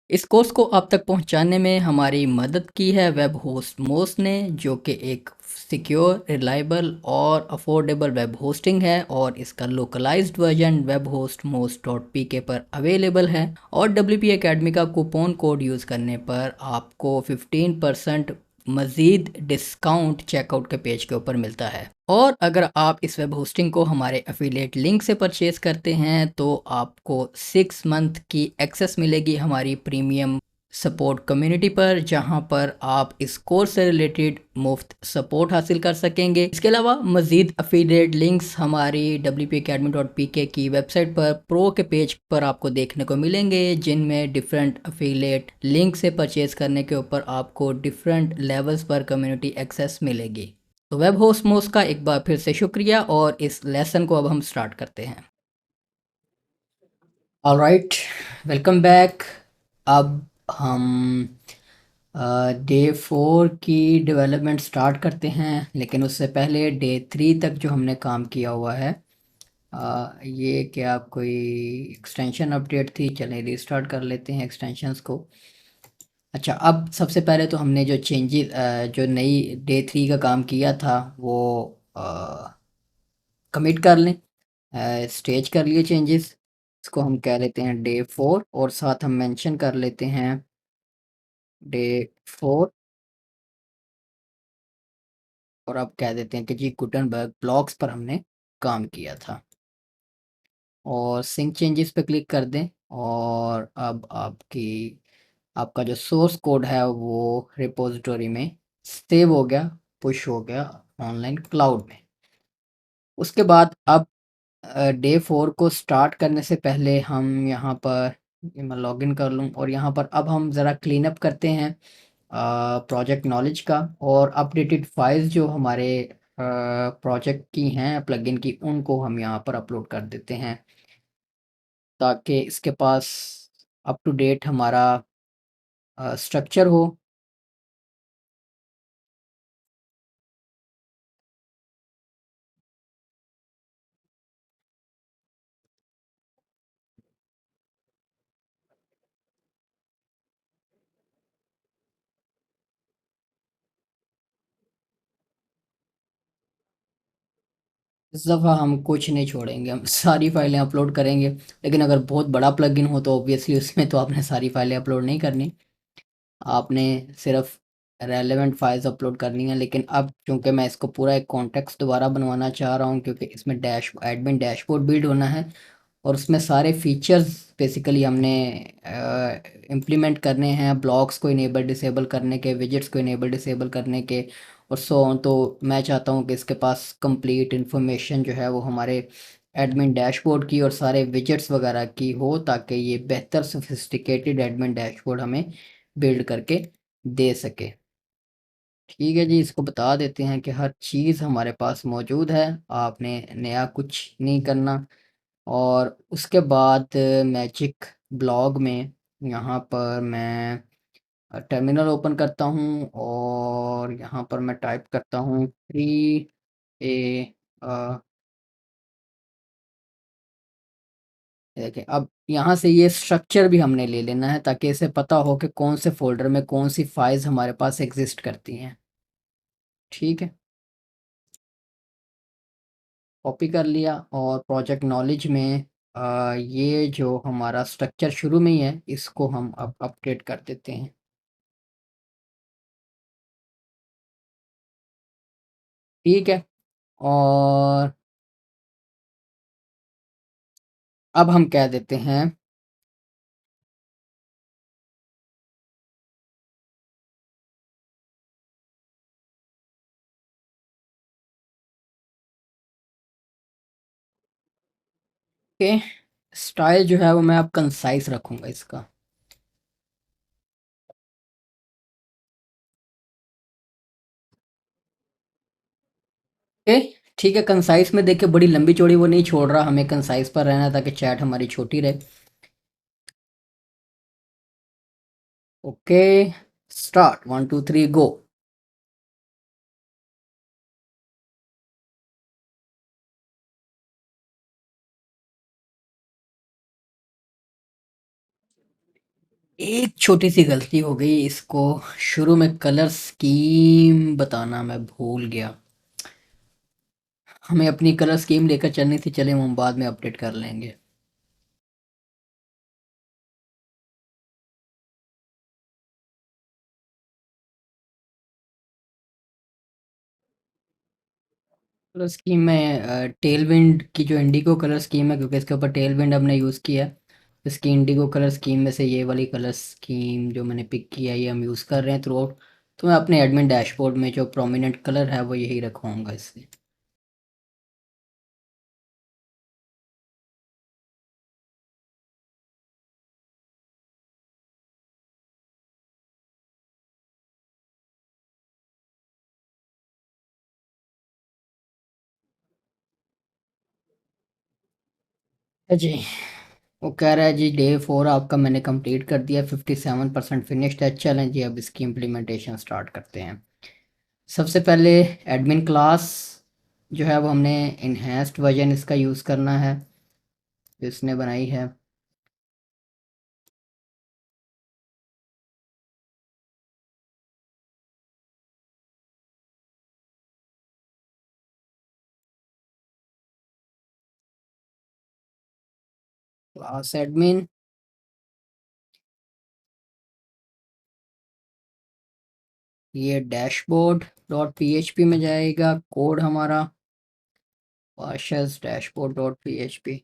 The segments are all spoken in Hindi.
इस कोर्स को आप तक पहुंचाने में हमारी मदद की है वेब होस्ट मोस्ट ने, जो कि एक सिक्योर, रिलायबल और अफोर्डेबल वेब होस्टिंग है, और इसका localised version web host most dot P K पर अवेलेबल है। और डब्ल्यू पी अकेडमी का कूपन कोड यूज़ करने पर आपको 15% मज़ीद डिस्काउंट चेकआउट के पेज के ऊपर मिलता है। और अगर आप इस वेब होस्टिंग को हमारे एफिलिएट लिंक से परचेज करते हैं तो आपको 6 मंथ की एक्सेस मिलेगी हमारी प्रीमियम सपोर्ट कम्युनिटी पर, जहां पर आप इस कोर्स से रिलेटेड मुफ्त सपोर्ट हासिल कर सकेंगे। इसके अलावा मज़ीद अफिलिएट लिंक्स हमारी wpacademy.pk की वेबसाइट पर प्रो के पेज पर आपको देखने को मिलेंगे, जिनमें डिफरेंट अफिलिएट लिंक से परचेज करने के ऊपर आपको डिफरेंट लेवल्स पर कम्युनिटी एक्सेस मिलेगी। तो वेब होस्ट मोस्ट का एक बार फिर से शुक्रिया, और इस लेसन को अब हम स्टार्ट करते हैं। Alright, welcome back. अब हम डे 4 की डेवलपमेंट स्टार्ट करते हैं, लेकिन उससे पहले डे 3 तक जो हमने काम किया हुआ है, ये क्या कोई एक्सटेंशन अपडेट थी? चलें रीस्टार्ट कर लेते हैं एक्सटेंशंस को। अच्छा, अब सबसे पहले तो हमने जो चेंजेस, जो नई डे 3 का काम किया था वो कमिट कर लें। स्टेज कर लिए चेंजेस, इसको हम कह लेते हैं डे 4, और साथ हम मेंशन कर लेते हैं डे 4, और अब कह देते हैं कि जी गुटनबर्ग ब्लॉक्स पर हमने काम किया था। और सिंक चेंजेस पे क्लिक कर दें, और अब आपका जो सोर्स कोड है वो रिपोजिटरी में सेव हो गया, पुश हो गया ऑनलाइन क्लाउड में। उसके बाद अब डे 4 को स्टार्ट करने से पहले हम यहाँ पर, मैं लॉगिन कर लूँ, और यहाँ पर अब हम ज़रा क्लीन अप करते हैं प्रोजेक्ट नॉलेज का, और अपडेटेड फाइल्स जो हमारे प्रोजेक्ट की हैं प्लगइन की, उनको हम यहाँ पर अपलोड कर देते हैं, ताकि इसके पास अप टू डेट हमारा स्ट्रक्चर हो। इस दफ़ा हम कुछ नहीं छोड़ेंगे, हम सारी फाइलें अपलोड करेंगे। लेकिन अगर बहुत बड़ा प्लगइन हो तो ऑब्वियसली उसमें तो आपने सारी फाइलें अपलोड नहीं करनी, आपने सिर्फ रेलेवेंट फाइल्स अपलोड करनी है। लेकिन अब चूंकि मैं इसको पूरा एक कॉन्टेक्स्ट दोबारा बनवाना चाह रहा हूँ, क्योंकि इसमें एडमिन डैशबोर्ड बिल्ड होना है, और उसमें सारे फीचर्स बेसिकली हमने इम्प्लीमेंट करने हैं, ब्लॉक्स को इनेबल डिसेबल करने के, विजेट्स को इनेबल डिसेबल करने के, और सो ऑन। तो मैं चाहता हूँ कि इसके पास कंप्लीट इन्फॉर्मेशन जो है वो हमारे एडमिन डैशबोर्ड की और सारे विजेट्स वगैरह की हो, ताकि ये बेहतर सोफिस्टिकेटेड एडमिन डैशबोर्ड हमें बिल्ड करके दे सके। ठीक है जी, इसको बता देते हैं कि हर चीज़ हमारे पास मौजूद है, आपने नया कुछ नहीं करना। और उसके बाद मैजिक ब्लॉग में यहाँ पर मैं टर्मिनल ओपन करता हूँ, और यहाँ पर मैं टाइप करता हूँ 3a। देखिए, अब यहाँ से ये स्ट्रक्चर भी हमने ले लेना है, ताकि इसे पता हो कि कौन से फोल्डर में कौन सी फाइल्स हमारे पास एग्जिस्ट करती हैं। ठीक है, कॉपी कर लिया, और प्रोजेक्ट नॉलेज में ये जो हमारा स्ट्रक्चर शुरू में ही है, इसको हम अब अपडेट कर देते हैं। ठीक है, और अब हम कह देते हैं कि स्टाइल जो है वो मैं अब कंसाइज रखूँगा इसका। ओके, ठीक है, कंसाइज में देखिए बड़ी लंबी चौड़ी वो नहीं छोड़ रहा, हमें कंसाइज पर रहना है ताकि चैट हमारी छोटी रहे। ओके, स्टार्ट, 1 2 3 गो। एक छोटी सी गलती हो गई, इसको शुरू में कलर स्कीम बताना मैं भूल गया। हमें अपनी कलर स्कीम लेकर चलनी थी, चले हम बाद में अपडेट कर लेंगे। कलर स्कीम में टेल विंड की जो इंडिगो कलर स्कीम है, क्योंकि इसके ऊपर टेल विंड हमने यूज़ किया है, इसकी इंडिगो कलर स्कीम में से ये वाली कलर स्कीम जो मैंने पिक किया है ये हम यूज़ कर रहे हैं थ्रू आउट। तो मैं अपने एडमिन डैशबोर्ड में जो प्रोमिनेंट कलर है वो यही रखवाऊंगा इससे। जी, वो कह रहा है जी डे 4 आपका मैंने कंप्लीट कर दिया, 57% फिनिश्ड है। चलें जी, अब इसकी इम्प्लीमेंटेशन स्टार्ट करते हैं। सबसे पहले एडमिन क्लास जो है वो हमने इन्हेंस्ड वर्जन इसका यूज़ करना है, जो इसने बनाई है। क्लास एडमिन, ये डैशबोर्ड डॉट पीएचपी में जाएगा कोड हमारा, पाशस डैशबोर्ड डॉट पीएचपी।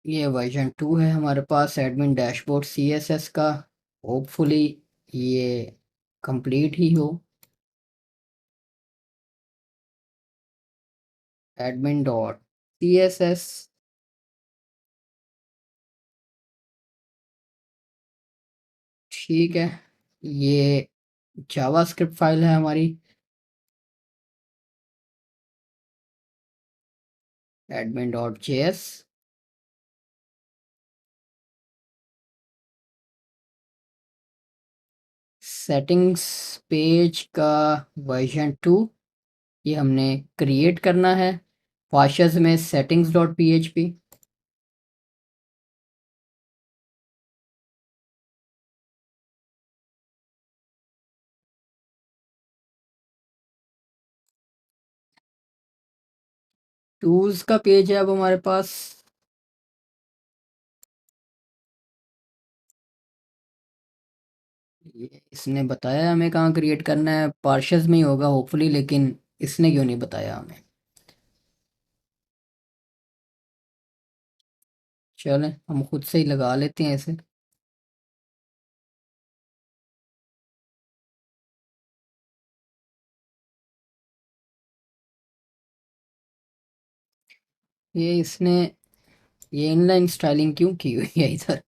ये वर्जन 2 है हमारे पास एडमिन डैशबोर्ड सीएसएस का। होपफुली ये कंप्लीट ही हो। एडमिन डॉट सीएसएस, ठीक है। ये जावास्क्रिप्ट फाइल है हमारी, admin dot JS. Settings page का वर्जन 2 ये हमने क्रिएट करना है, पाशस में सेटिंग्स डॉट पीएचपी। टूल्स का पेज है अब हमारे पास। ये इसने बताया हमें कहाँ क्रिएट करना है, पार्शस में ही होगा होपफुली, लेकिन इसने क्यों नहीं बताया हमें। चलें हम खुद से ही लगा लेते हैं इसे। ये इसने ये इनलाइन स्टाइलिंग क्यों की हुई है इधर।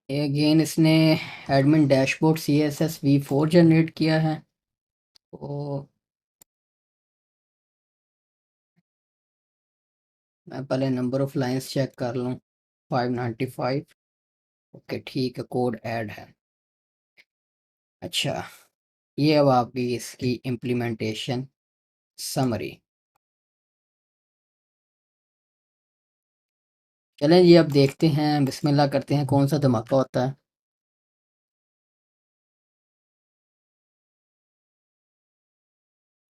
ये अगेन इसने admin dashboard CSS v4 generate किया है। तो मैं पहले नंबर ऑफ लाइंस चेक कर लूँ, 595। ओके ठीक है, कोड ऐड है। अच्छा, ये अब आपकी इसकी इम्प्लीमेंटेशन समरी। चलें जी, अब देखते हैं, बिस्मिल्लाह करते हैं कौन सा धमाका होता है।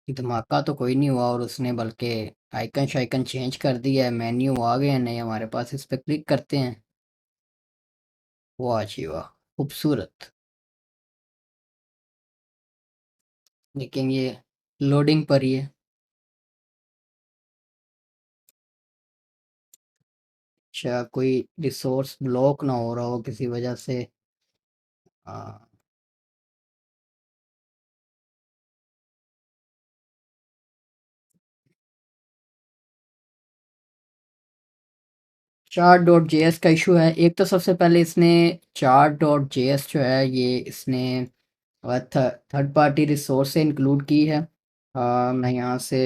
धमाका तो कोई नहीं हुआ, और उसने बल्कि आइकन शाइकन चेंज कर दिया है, मेन्यू आ गए हैं नए हमारे पास, इस पर क्लिक करते हैं। वाह जी वाह, खूबसूरत। लेकिन ये लोडिंग पर ही है। अच्छा, कोई रिसोर्स ब्लॉक ना हो रहा हो किसी वजह से। हाँ, चार्ट डॉट जेएस का इशू है। एक तो सबसे पहले इसने चार्ट डॉट जेएस जो है ये इसने थर्ड पार्टी रिसोर्स से इंक्लूड की है। मैं यहाँ से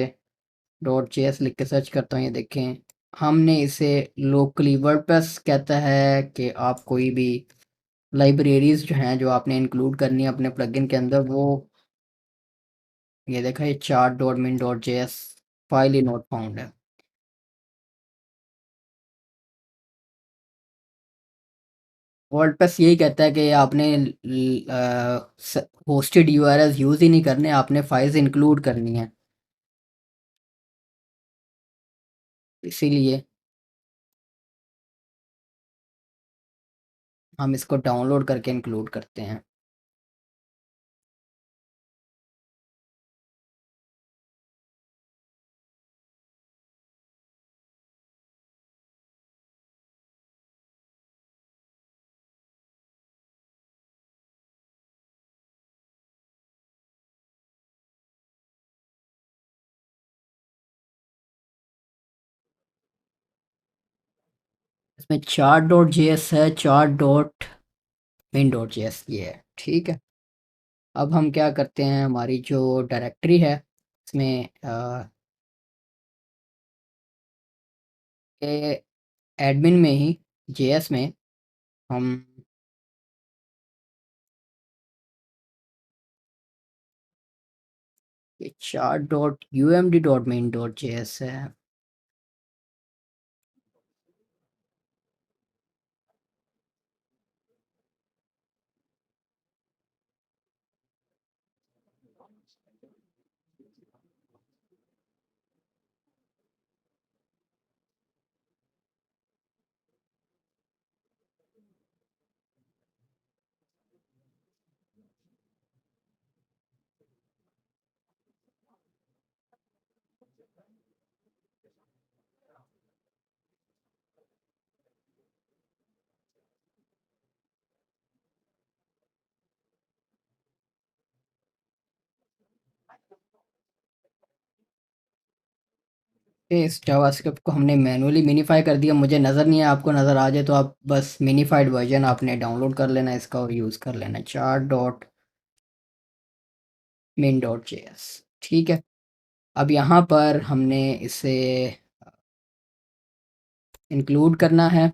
डॉट जेएस लिख के सर्च करता हूँ, ये देखें हमने इसे लोकली वर्डप्रेस कहता है कि आप कोई भी लाइब्रेरीज जो हैं जो आपने इंक्लूड करनी है अपने प्लगइन के अंदर, वो ये देखा ये चार्ट डॉट मिन dot JS file he not found है। वर्डप्रेस यही कहता है कि आपने होस्टेड यूआरएल यूज़ ही नहीं करने, आपने फाइल्स इंक्लूड करनी है, इसीलिए हम इसको डाउनलोड करके इंक्लूड करते हैं। इसमें चार्ट डॉट जेएस है, chart dot main dot JS ये है, ठीक है। अब हम क्या करते हैं, हमारी जो डायरेक्टरी है इसमें एडमिन में ही जेएस में हम chart dot यूएमडी dot main dot JS है। इस जावास्क्रिप्ट को हमने मैनुअली मिनीफाई कर दिया, मुझे नज़र नहीं है, आपको नज़र आ जाए तो आप बस मिनीफाइड वर्जन आपने डाउनलोड कर लेना इसका और यूज़ कर लेना, chart dot main dot JS, ठीक है। अब यहाँ पर हमने इसे इंक्लूड करना है।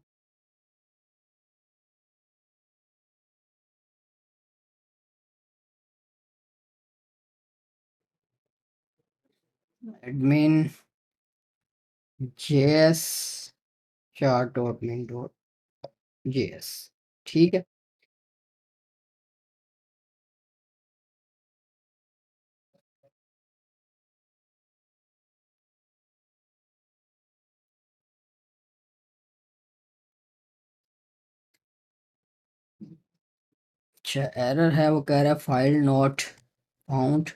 Admin JS chart dot main dot JS, ठीक है। अच्छा एरर है, वो कह रहा है file not found,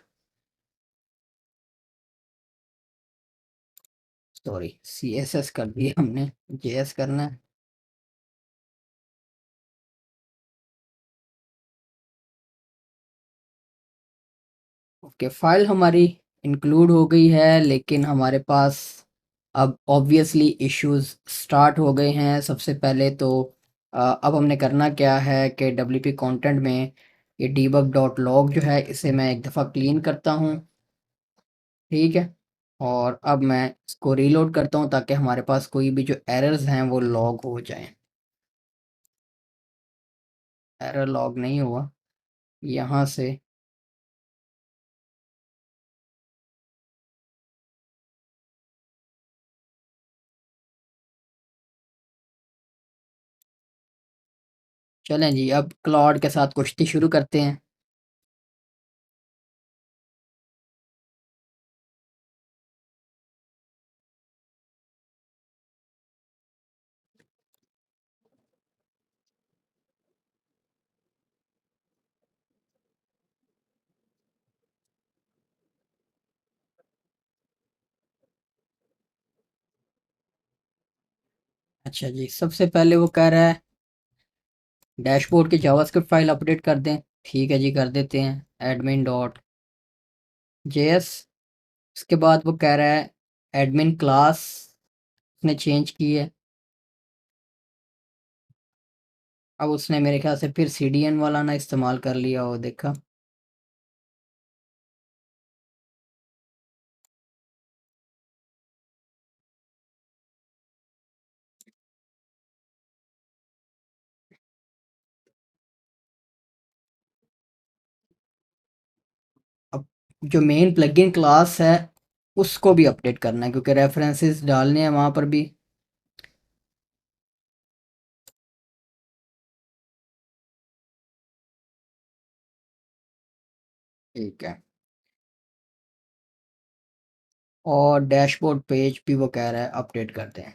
sorry CSS कर दिया हमने, जेएस करना है। ओके फाइल हमारी इंक्लूड हो गई है, लेकिन हमारे पास अब ऑब्वियसली इश्यूज स्टार्ट हो गए हैं। सबसे पहले तो अब हमने करना क्या है कि डब्ल्यूपी कंटेंट में ये debug डॉट लॉग जो है इसे मैं एक दफ़ा क्लीन करता हूँ, ठीक है। और अब मैं इसको रीलोड करता हूँ ताकि हमारे पास कोई भी जो एरर्स हैं वो लॉग हो जाएं। एरर लॉग नहीं हुआ यहाँ से। चलें जी, अब क्लाउड के साथ कुश्ती शुरू करते हैं। अच्छा जी, सबसे पहले वो कह रहा है डैशबोर्ड की जावास्क्रिप्ट फाइल अपडेट कर दें, ठीक है जी कर देते हैं, एडमिन डॉट जेएस। उसके बाद वो कह रहा है एडमिन क्लास ने चेंज की है, अब उसने मेरे ख्याल से फिर CDN वाला ना इस्तेमाल कर लिया हो, देखा। अब जो मेन प्लगइन क्लास है उसको भी अपडेट करना है, क्योंकि रेफरेंसेस डालने हैं वहाँ पर भी। ठीक है। और डैशबोर्ड पेज भी वो कह रहा है अपडेट कर दें।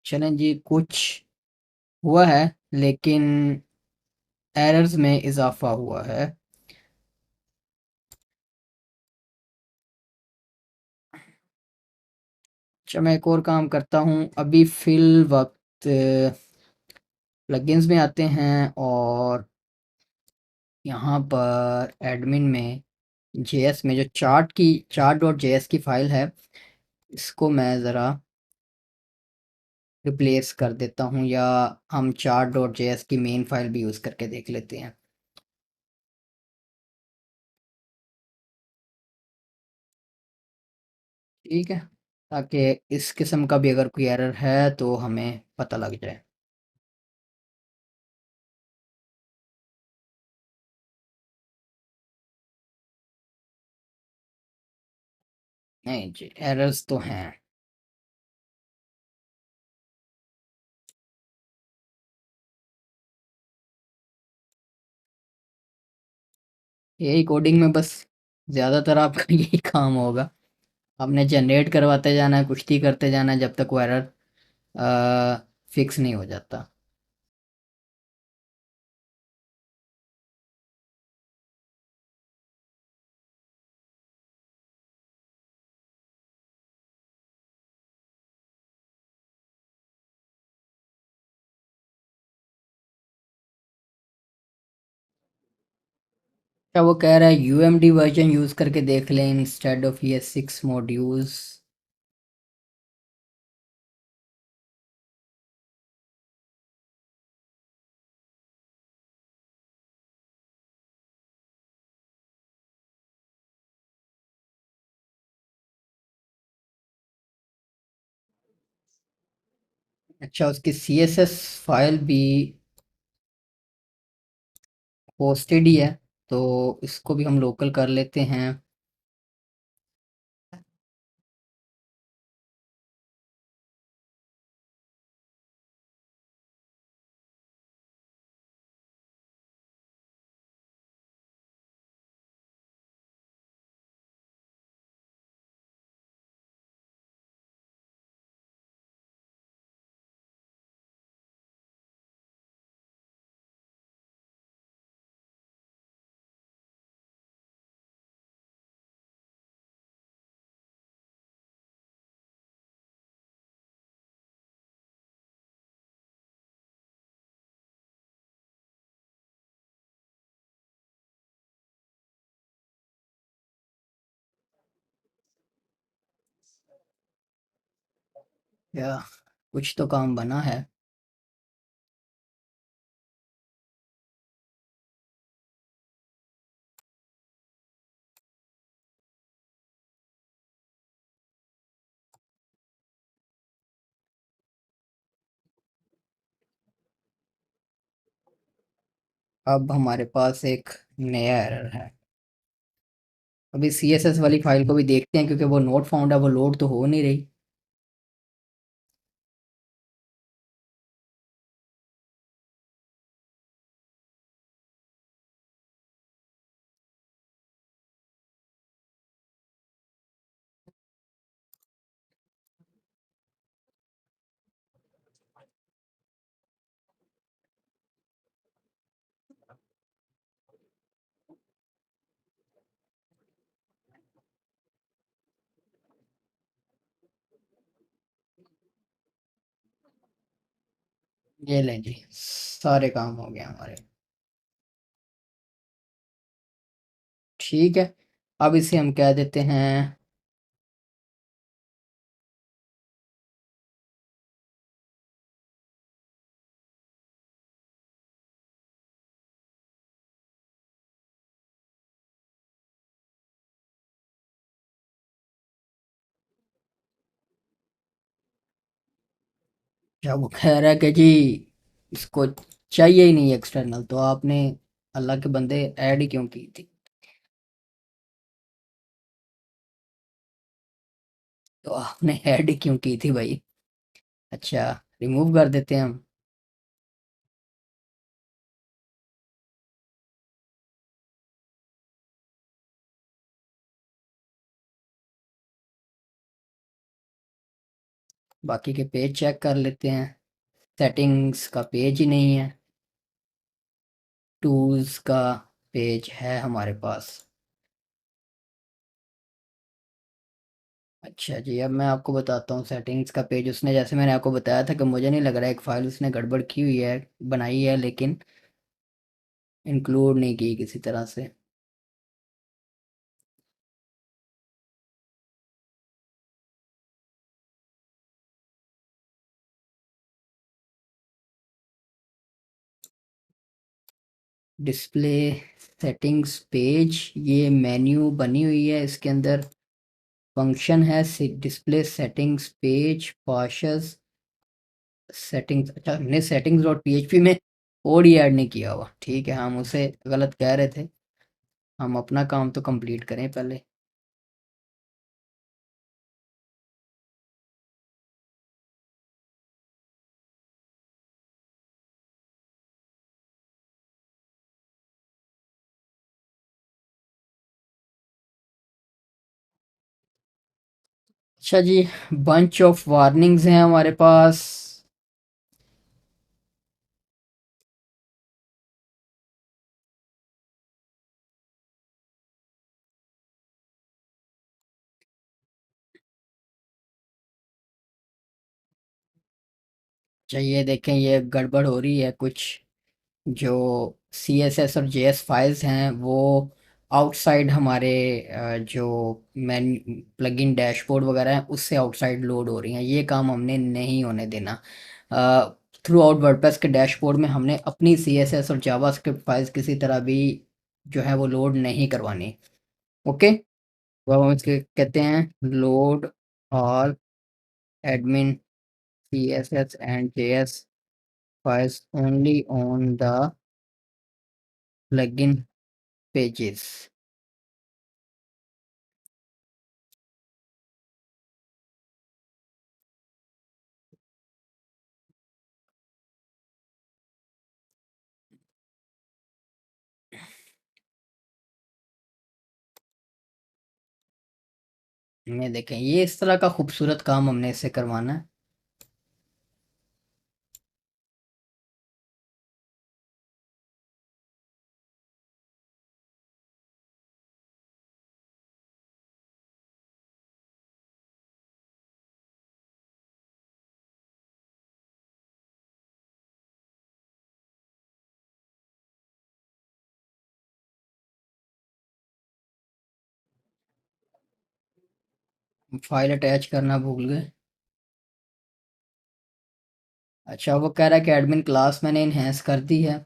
चलें जी, कुछ हुआ है लेकिन एरर्स में इजाफा हुआ है। अच्छा, मैं एक और काम करता हूँ अभी फिल वक्त। प्लगइन्स में आते हैं और यहाँ पर एडमिन में जेएस में जो चार्ट डॉट जेएस की फाइल है, इसको मैं ज़रा रिप्लेस कर देता हूँ, या हम चार्ट डॉट जेएस की मेन फाइल भी यूज़ करके देख लेते हैं। ठीक है, ताकि इस किस्म का भी अगर कोई एरर है तो हमें पता लग जाए। नहीं जी, एरर्स तो हैं। यही कोडिंग में बस ज़्यादातर आपका यही काम होगा। आपने जनरेट करवाते जाना है, कुश्ती करते जाना है जब तक वो एरर फिक्स नहीं हो जाता। क्या वो कह रहा है UMD वर्जन यूज़ करके देख लें इंस्टेड ऑफ ये 6 मॉड्यूल्स। अच्छा, उसकी CSS फाइल भी होस्टेड ही है, तो इसको भी हम लोकल कर लेते हैं। या कुछ तो काम बना है। अब हमारे पास एक नया एरर है। अभी CSS वाली फाइल को भी देखते हैं, क्योंकि वो नोट फाउंड है, वो लोड तो हो नहीं रही। ये लें जी, सारे काम हो गए हमारे। ठीक है, अब इसे हम कह देते हैं क्या, वो कह रहा है कि जी इसको चाहिए ही नहीं एक्सटर्नल, तो आपने अल्लाह के बंदे ऐड ही क्यों की थी? तो आपने ऐड ही क्यों की थी भाई? अच्छा, रिमूव कर देते हैं हम। बाकी के पेज चेक कर लेते हैं। सेटिंग्स का पेज ही नहीं है। टूल्स का पेज है हमारे पास। अच्छा जी, अब मैं आपको बताता हूँ सेटिंग्स का पेज। उसने, जैसे मैंने आपको बताया था कि मुझे नहीं लग रहा है एक फ़ाइल उसने गड़बड़ की हुई है, बनाई है लेकिन इंक्लूड नहीं की किसी तरह से। डिस्प्ले सेटिंग्स पेज, ये मेन्यू बनी हुई है, इसके अंदर फंक्शन है डिस्प्ले सेटिंग्स पेज पाशस सेटिंग्स। अच्छा, हमने सेटिंग्स डॉट पीएचपी में कोड ही ऐड नहीं किया हुआ। ठीक है, हम उसे गलत कह रहे थे। हम अपना काम तो कंप्लीट करें पहले। अच्छा जी, बंच ऑफ वार्निंग्स हैं हमारे पास। चाहिए देखें, ये गड़बड़ हो रही है कुछ। जो सी एस एस और जे एस फाइल्स हैं वो आउटसाइड हमारे जो मैन प्लगइन डैशबोर्ड वगैरह हैं उससे आउटसाइड लोड हो रही हैं। ये काम हमने नहीं होने देना। थ्रू आउट वर्डप्रेस के डैशबोर्ड में हमने अपनी सी एस एस और जावास्क्रिप्ट फाइल्स किसी तरह भी जो है वो लोड नहीं करवानी। ओके, तो अब हम इसके कहते हैं load all admin C S S and J S files only on the plugin pages। में देखें, ये इस तरह का खूबसूरत काम हमने इससे करवाना है। फाइल अटैच करना भूल गए। अच्छा, वो कह रहा है कि एडमिन क्लास मैंने इन्हेंस कर दी है।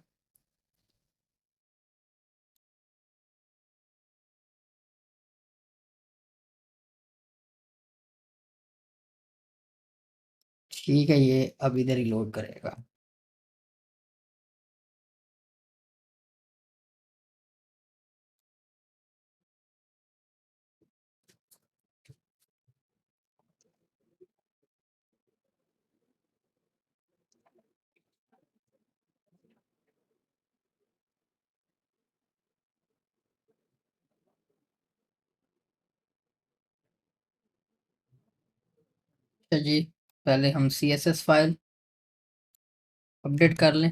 ठीक है, ये अब इधर ही लोड करेगा। अच्छा जी, पहले हम C S S file update कर लें।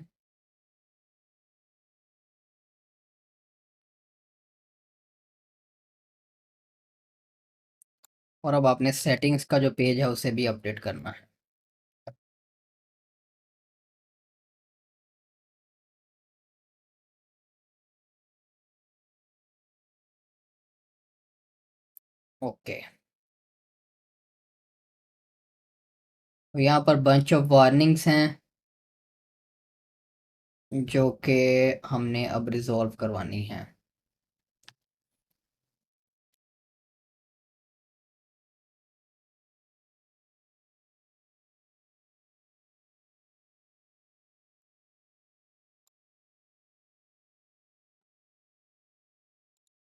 और अब आपने सेटिंग्स का जो पेज है उसे भी अपडेट करना है। ओके, तो यहाँ पर बंच ऑफ वार्निंग्स हैं जो कि हमने अब रिजॉल्व करवानी है।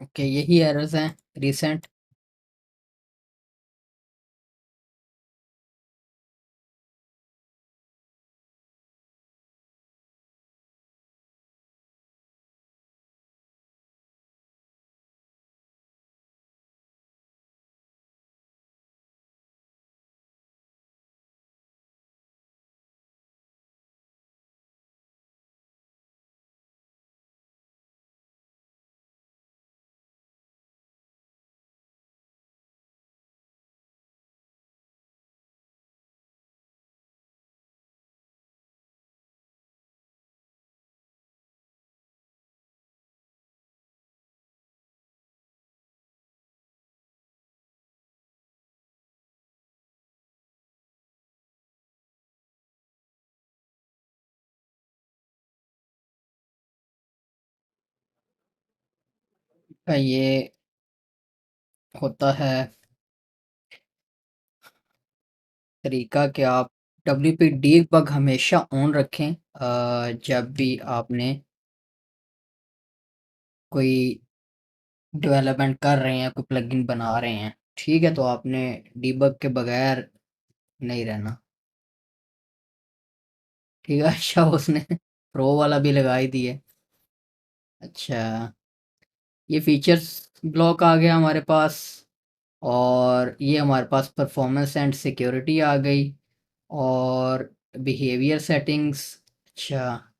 ओके, यही एरर्स हैं रिसेंट। का ये होता है तरीका कि आप WP डीबग हमेशा ऑन रखें जब भी आपने कोई डेवलपमेंट कर रहे हैं, कोई प्लगइन बना रहे हैं। ठीक है, तो आपने डीबग के बगैर नहीं रहना। ठीक है। अच्छा, उसने प्रो वाला भी लगा ही दिए। अच्छा, ये फीचर्स ब्लॉक आ गया हमारे पास, और ये हमारे पास परफॉर्मेंस एंड सिक्योरिटी आ गई, और बिहेवियर सेटिंग्स। अच्छा,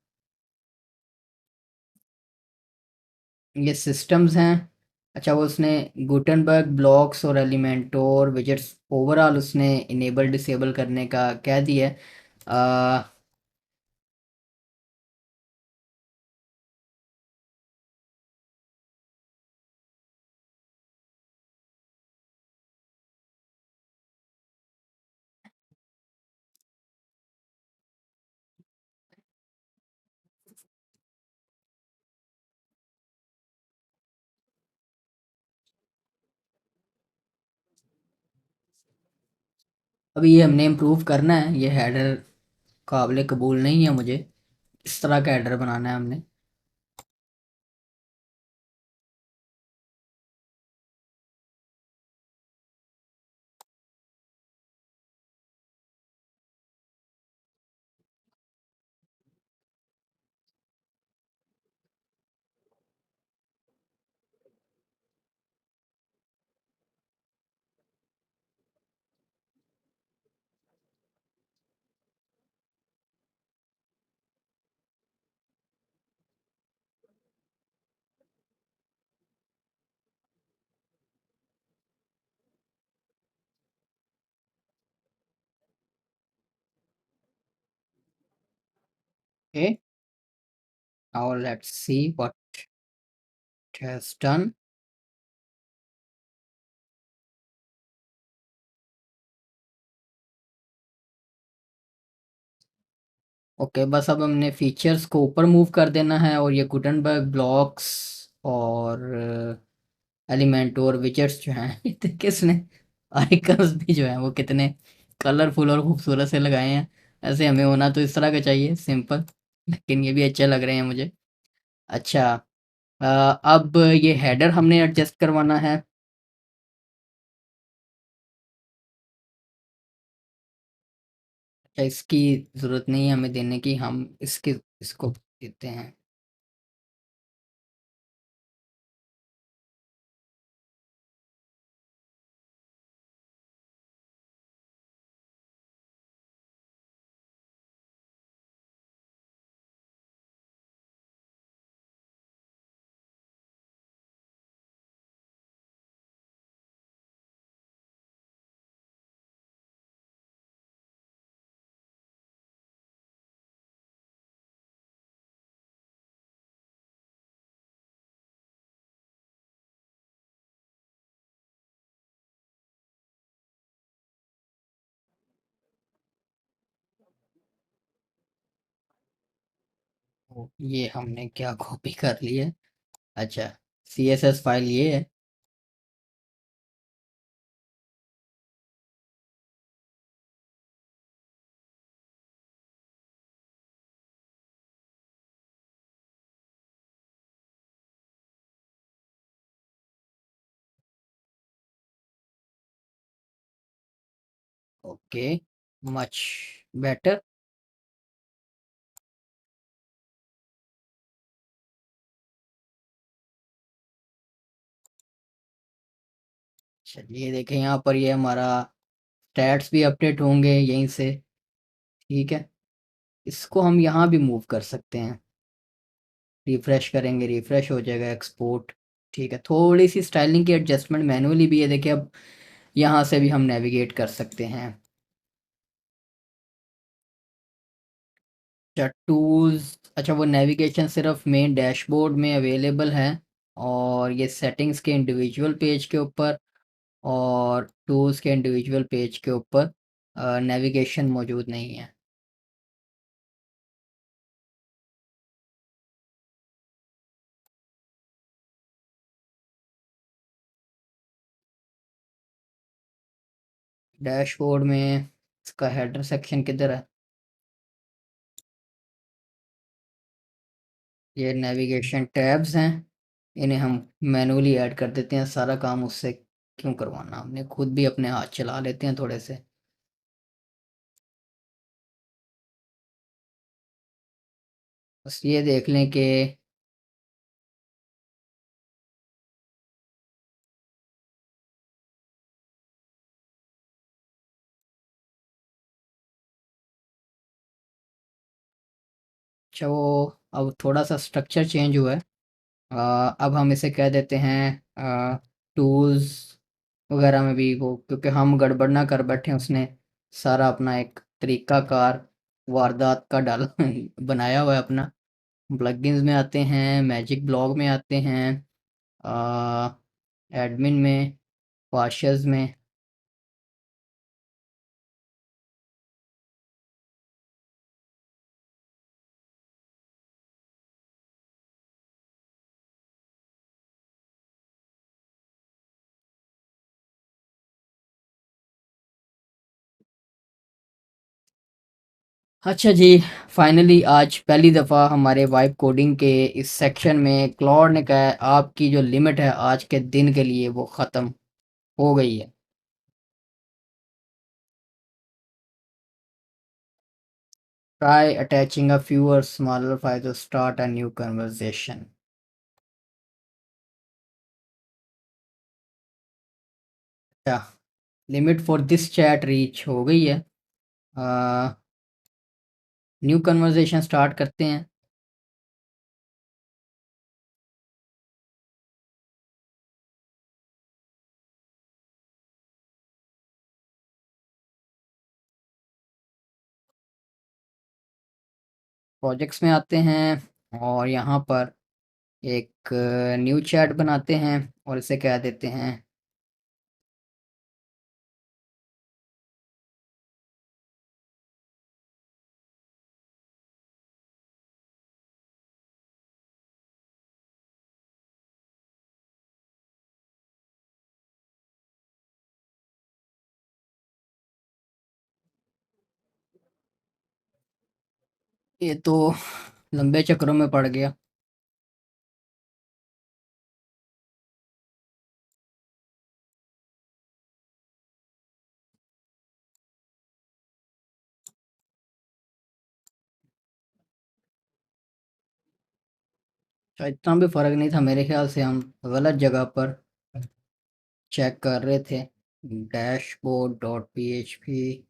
ये सिस्टम्स हैं। अच्छा, वो उसने गुटनबर्ग ब्लॉक्स और एलिमेंटोर विजेट्स ओवरऑल उसने इनेबल डिसेबल करने का कह दिया है। आ, अभी ये हमने इम्प्रूव करना है। ये हेडर काबिल कबूल नहीं है मुझे। इस तरह का हेडर बनाना है हमने। Okay, now let's see what it has done. Okay, बस अब हमने फीचर्स को ऊपर मूव कर देना है, और ये गुटनबर्ग ब्लॉक्स और एलिमेंट और विजेट्स जो हैं ये देखिए इसने आइकन्स भी जो हैं वो कितने कलरफुल और खूबसूरत से लगाए हैं। ऐसे हमें होना तो इस तरह का चाहिए, सिंपल, लेकिन ये भी अच्छे लग रहे हैं मुझे। अच्छा, अब ये हेडर हमने एडजस्ट करवाना है। अच्छा, इसकी ज़रूरत नहीं है हमें देने की, हम इसको देते हैं। ये हमने क्या कॉपी कर ली है? अच्छा, CSS फाइल ये है। Okay, much better. चलिए देखें यहाँ पर, ये हमारा स्टैट्स भी अपडेट होंगे यहीं से। ठीक है, इसको हम यहाँ भी मूव कर सकते हैं। रिफ्रेश करेंगे, रिफ्रेश हो जाएगा, एक्सपोर्ट। ठीक है, थोड़ी सी स्टाइलिंग की एडजस्टमेंट मैनुअली भी है। देखिए अब यहाँ से भी हम नेविगेट कर सकते हैं। अच्छा, टूल्स, अच्छा वो नेविगेशन सिर्फ मेन डैशबोर्ड में अवेलेबल है, और ये सेटिंग्स के इंडिविजुअल पेज के ऊपर और टूल्स के इंडिविजुअल पेज के ऊपर नेविगेशन मौजूद नहीं है। डैशबोर्ड में इसका हेडर सेक्शन किधर है? ये नेविगेशन टैब्स हैं, इन्हें हम मैनुअली ऐड कर देते हैं। सारा काम उससे क्यों करवाना, हमने खुद भी अपने हाथ चला लेते हैं थोड़े से। बस ये देख लें कि अच्छा वो अब थोड़ा सा स्ट्रक्चर चेंज हुआ है। अब हम इसे कह देते हैं टूल्स वगैरह में भी वो, क्योंकि हम गड़बड़ ना कर बैठे, उसने सारा अपना एक तरीकाकार वारदात का डाल बनाया हुआ है अपना। प्लगइन्स में आते हैं, मैजिक ब्लॉग में आते हैं, एडमिन में, वाशर्स में। अच्छा जी, फाइनली आज पहली दफ़ा हमारे वाइब कोडिंग के इस सेक्शन में क्लॉड ने कहा है आपकी जो लिमिट है आज के दिन के लिए वो ख़त्म हो गई है। Try attaching a fewer smaller file to start a new conversation। अच्छा, limit for this chat reach हो गई है। न्यू कन्वर्सेशन स्टार्ट करते हैं। प्रोजेक्ट्स में आते हैं और यहाँ पर एक न्यू चैट बनाते हैं और इसे कह देते हैं ये तो लंबे चक्रों में पड़ गया। तो इतना भी फ़र्क नहीं था मेरे ख्याल से, हम गलत जगह पर चेक कर रहे थे। Dashboard dot php।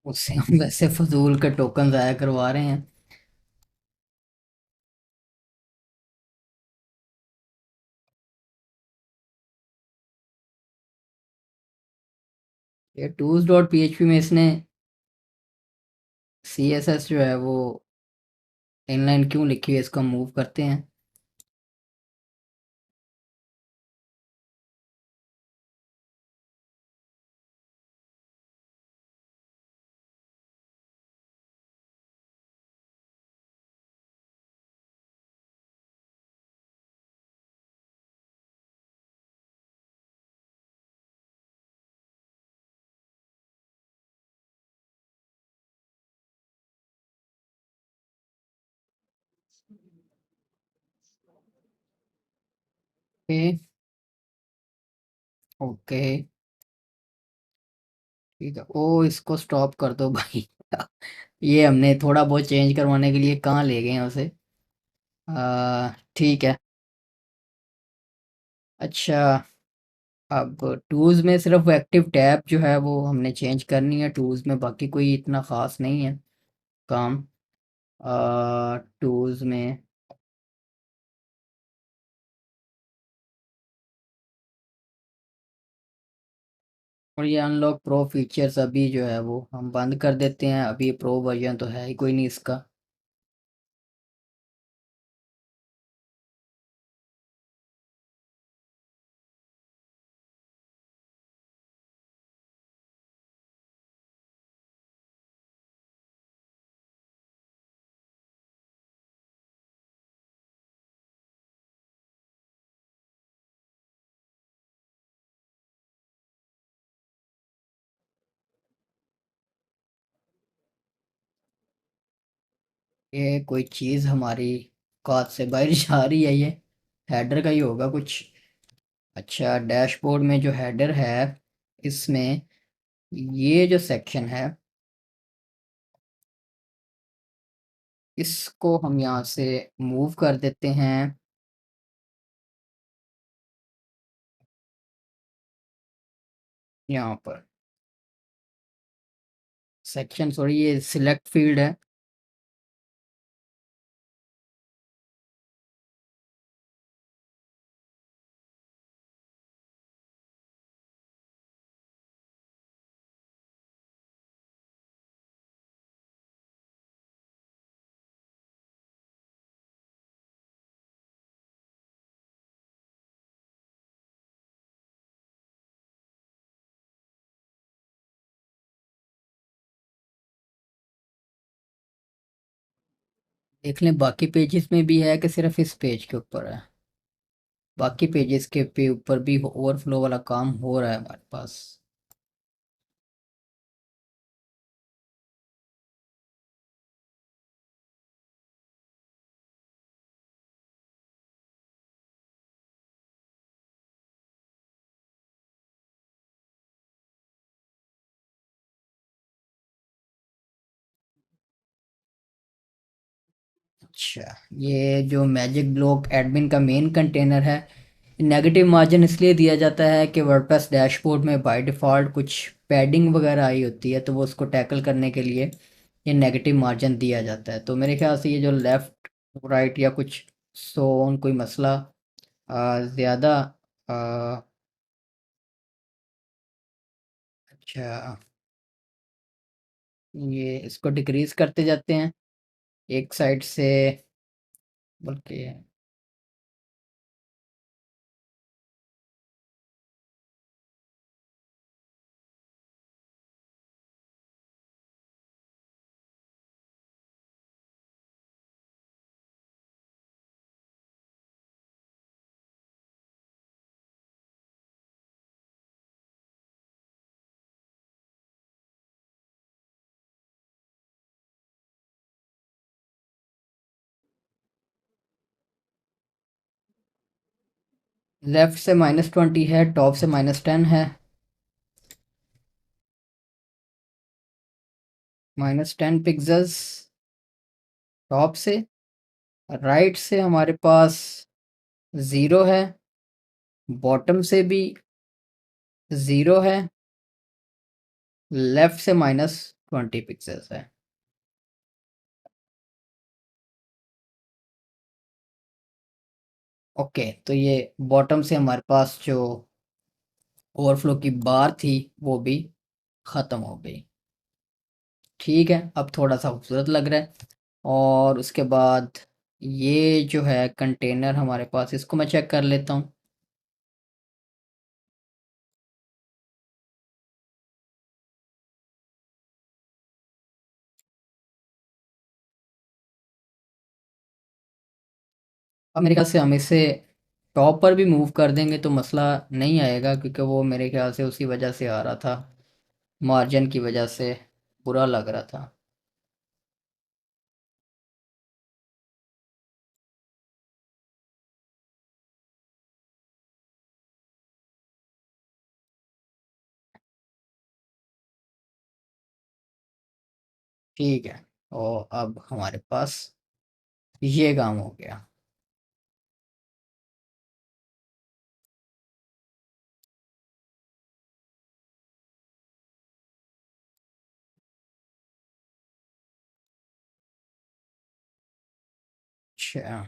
उससे हम वैसे फजूल के टोकन ज़ाया करवा रहे हैं। ये टूल्स डॉट पीएचपी में इसने सीएसएस जो है वो इनलाइन क्यों लिखी है, इसको मूव करते हैं। ओके। ओके। ठीक है, ओ इसको स्टॉप कर दो भाई। ये हमने थोड़ा बहुत चेंज करवाने के लिए कहाँ ले गए हैं उसे। ठीक है। अच्छा, अब टूल्स में सिर्फ एक्टिव टैब जो है वो हमने चेंज करनी है टूल्स में, बाकी कोई इतना ख़ास नहीं है काम टूल्स में। और ये अनलॉक प्रो फीचर्स अभी जो है वो हम बंद कर देते हैं, अभी प्रो वर्जन तो है ही कोई नहीं इसका। ये कोई चीज़ हमारी काज से बाहर जा रही है, ये हेडर का ही होगा कुछ। अच्छा, डैशबोर्ड में जो हेडर है इसमें ये जो सेक्शन है इसको हम यहाँ से मूव कर देते हैं यहाँ पर। सेक्शन सॉरी, ये सिलेक्ट फील्ड है। देख लें बाकी पेजेस में भी है कि सिर्फ इस पेज के ऊपर है। बाकी पेजेस के पे ऊपर भी ओवरफ्लो वाला काम हो रहा है हमारे पास। अच्छा, ये जो मैजिक ब्लॉक एडमिन का मेन कंटेनर है, नेगेटिव मार्जिन इसलिए दिया जाता है कि वर्डप्रेस डैशबोर्ड में बाय डिफ़ॉल्ट कुछ पैडिंग वगैरह आई होती है, तो वो उसको टैकल करने के लिए ये नेगेटिव मार्जिन दिया जाता है। तो मेरे ख्याल से ये जो लेफ़्ट राइट या कुछ सो ऑन कोई मसला ज़्यादा अच्छा, ये इसको डिक्रीज़ करते जाते हैं एक साइड से, बल्कि लेफ़्ट से -20 है, टॉप से -10 है। -10 पिक्सल्स टॉप से। राइट से हमारे पास 0 है, बॉटम से भी 0 है, लेफ्ट से 20 पिक्सल्स है। ओके, तो ये बॉटम से हमारे पास जो ओवरफ्लो की बार थी वो भी ख़त्म हो गई। ठीक है, अब थोड़ा सा खूबसूरत लग रहा है। और उसके बाद ये जो है कंटेनर हमारे पास, इसको मैं चेक कर लेता हूँ। अब मेरे ख्याल से हम इसे टॉप पर भी मूव कर देंगे तो मसला नहीं आएगा, क्योंकि वो मेरे ख्याल से उसी वजह से आ रहा था, मार्जिन की वजह से बुरा लग रहा था। ठीक है, और अब हमारे पास ये काम हो गया। अच्छा,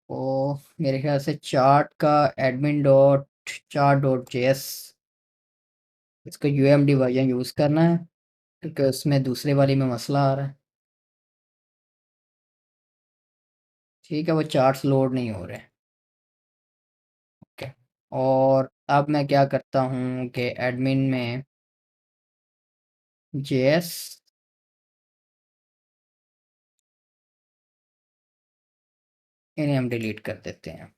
तो मेरे ख्याल से चार्ट का admin dot chart dot JS, इसको यूएमडी वर्जन यूज़ करना है, क्योंकि उसमें दूसरे वाली में मसला आ रहा है। ठीक है, वो चार्ट्स लोड नहीं हो रहे। ओके, और अब मैं क्या करता हूँ कि एडमिन में जेएस, इन्हें हम डिलीट कर देते हैं।